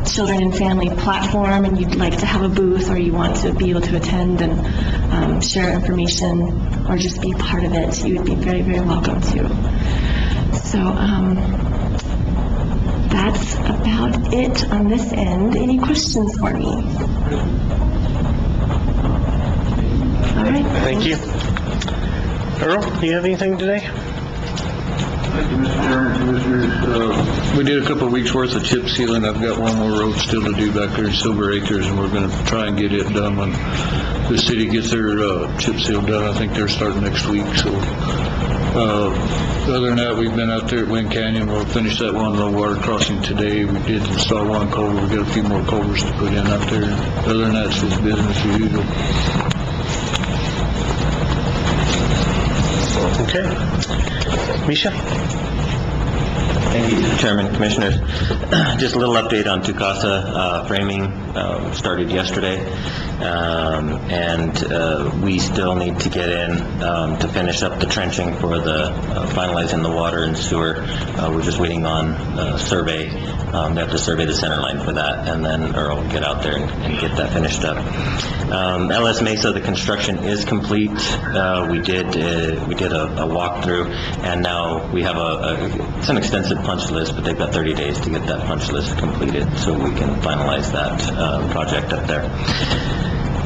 O: children and family platform and you'd like to have a booth, or you want to be able to attend and share information or just be part of it, you would be very, very welcome to. So that's about it on this end. Any questions for me? All right.
A: Thank you. Earl, do you have anything today?
P: Thank you, Mr. Chairman, Commissioners. We did a couple of weeks' worth of chip sealing. I've got one more road still to do back there in Silver Acres, and we're going to try and get it done when the city gets their chip seal done. I think they're starting next week. So other than that, we've been out there at Wind Canyon. We'll finish that one low water crossing today. We did install one culvert. We've got a few more culverts to put in out there. Other than that, it's just business as usual.
A: Okay. Misha?
M: Thank you, Chairman, Commissioners. Just a little update on Tu Casa framing. Started yesterday, and we still need to get in to finish up the trenching for the finalizing the water and sewer. We're just waiting on survey. They have to survey the center line for that, and then Earl will get out there and get that finished up. LS Mesa, the construction is complete. We did a walkthrough, and now we have it's an extensive punch list, but they've got 30 days to get that punch list completed so we can finalize that project up there.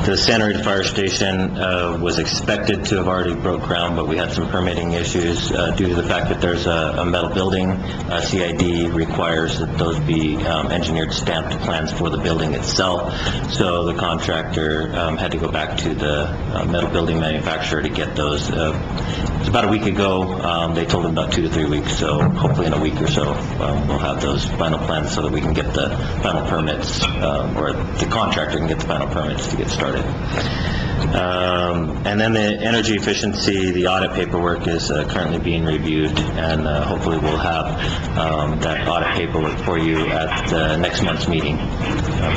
M: The Santa Rita Fire Station was expected to have already broke ground, but we had some permitting issues due to the fact that there's a metal building. CID requires that those be engineered stamped plans for the building itself. So the contractor had to go back to the metal building manufacturer to get those. It's about a week ago. They told him about 2 to 3 weeks, so hopefully in a week or so we'll have those final plans so that we can get the final permits, or the contractor can get the final permits to get started. And then the energy efficiency, the audit paperwork is currently being reviewed, and hopefully we'll have that audit paperwork for you at next month's meeting,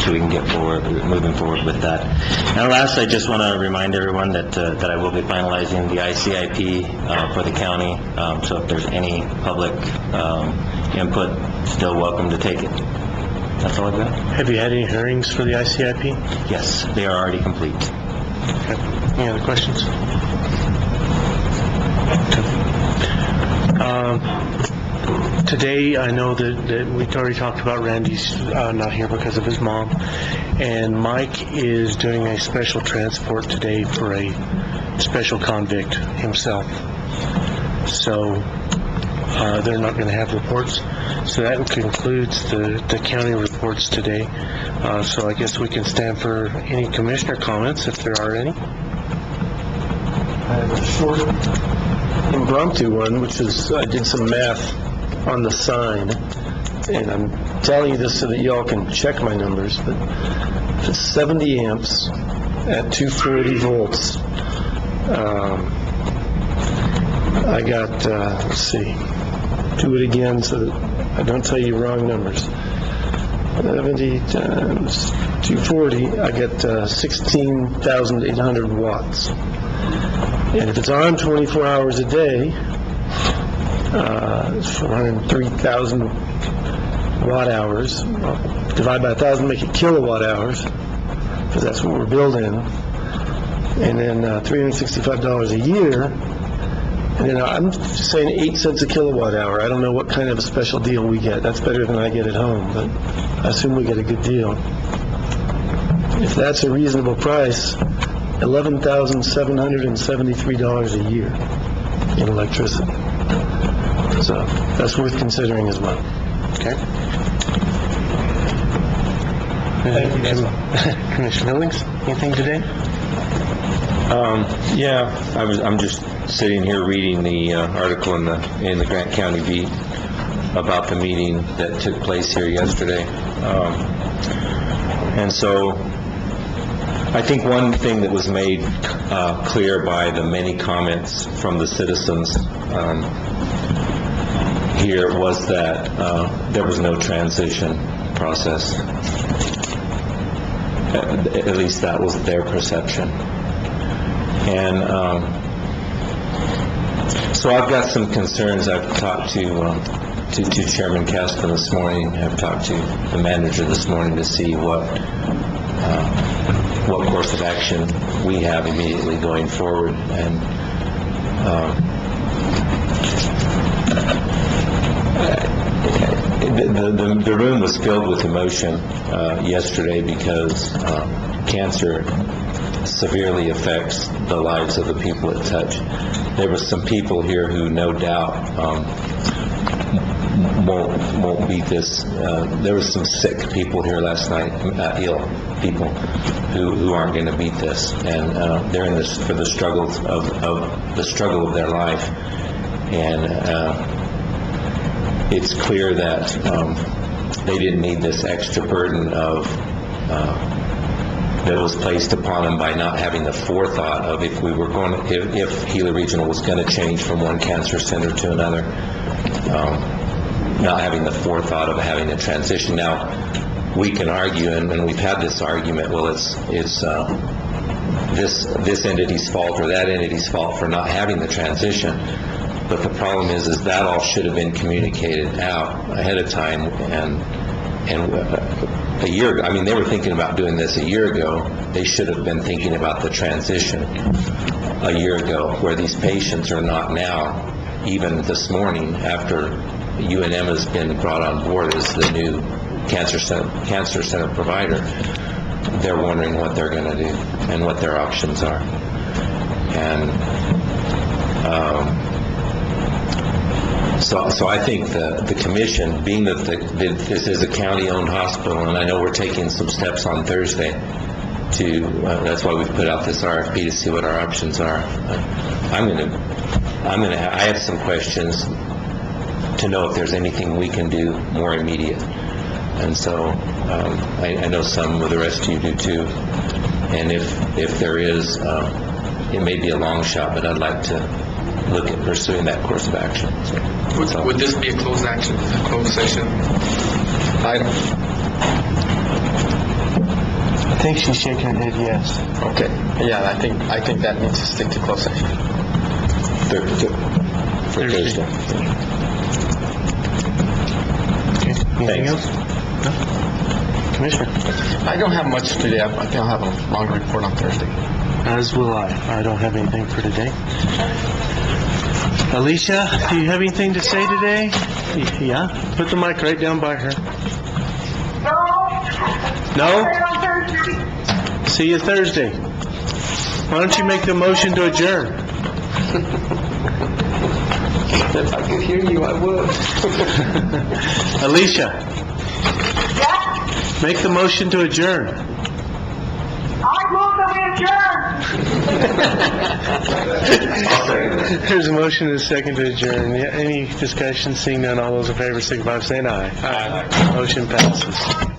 M: so we can get moving forward with that. And last, I just want to remind everyone that I will be finalizing the ICIP for the county, so if there's any public input, still welcome to take it. That's all I've got.
A: Have you had any hearings for the ICIP?
M: Yes, they are already complete.
A: Okay. Any other questions? Today, I know that we already talked about Randy's not here because of his mom, and Mike is doing a special transport today for a special convict himself. So they're not going to have reports. So that concludes the county reports today. So I guess we can stand for any commissioner comments, if there are any.
D: I have a short impromptu one, which is, I did some math on the sign, and I'm telling you this so that y'all can check my numbers, but if it's 70 amps at 240 volts, I got, let's see, do it again so that I don't tell you wrong numbers. 70 times 240, I get 16,800 watts. And if it's on 24 hours a day, it's 403,000 watt hours. Well, divide by 1,000, make it kilowatt hours, because that's what we're building. And then $365 a year. And then I'm saying 8 cents a kilowatt hour. I don't know what kind of a special deal we get. That's better than I get at home, but I assume we get a good deal. If that's a reasonable price, $11,773 a year in electricity. So that's worth considering as well.
A: Okay. Commissioner Billings, anything today?
J: Yeah, I'm just sitting here reading the article in the Grant County Beat about the meeting that took place here yesterday. And so I think one thing that was made clear by the many comments from the citizens here was that there was no transition process. At least that was their perception. And so I've got some concerns. I've talked to Chairman Caston this morning. I've talked to the manager this morning to see what course of action we have immediately going forward. And the room was filled with emotion yesterday because cancer severely affects the lives of the people it touch. There were some people here who no doubt won't beat this. There were some sick people here last night, ill people, who aren't going to beat this, and they're in this for the struggle of their life, and it's clear that they didn't need this extra burden of that was placed upon them by not having the forethought of if Gila Regional was going to change from one cancer center to another, not having the forethought of having a transition. Now, we can argue, and we've had this argument, well, it's this entity's fault or that entity's fault for not having the transition. But the problem is that all should have been communicated out ahead of time, and a year ago, I mean, they were thinking about doing this a year ago. They should have been thinking about the transition a year ago, where these patients are not now, even this morning, after UNM has been brought on board as the new cancer center provider. they're wondering what they're going to do and what their options are. And so I think the commission, being that this is a county-owned hospital, and I know we're taking some steps on Thursday that's why we've put out this RFP to see what our options are. I have some questions to know if there's anything we can do more immediate. And so, I know some of the rest of you do too. And if there is, it may be a long shot, but I'd like to look at pursuing that course of action.
G: Would this be a closed session item?
A: I think she's shaking her head yes.
G: Okay, yeah, I think that needs to stick to closed session.
J: For Thursday.
A: Okay, anything else? No? Commissioner?
G: I don't have much today. I think I'll have a longer report on Thursday.
A: As will I. I don't have anything for today. Alicia, do you have anything to say today? Yeah? Put the mic right down by her. No? See you Thursday. Why don't you make the motion to adjourn?
G: If I could hear you, I would.
A: Alicia? Make the motion to adjourn. There's a motion and a second to adjourn. Yeah, any discussion? Seeing none, all those in favor signify by saying aye. Aye. Motion passes.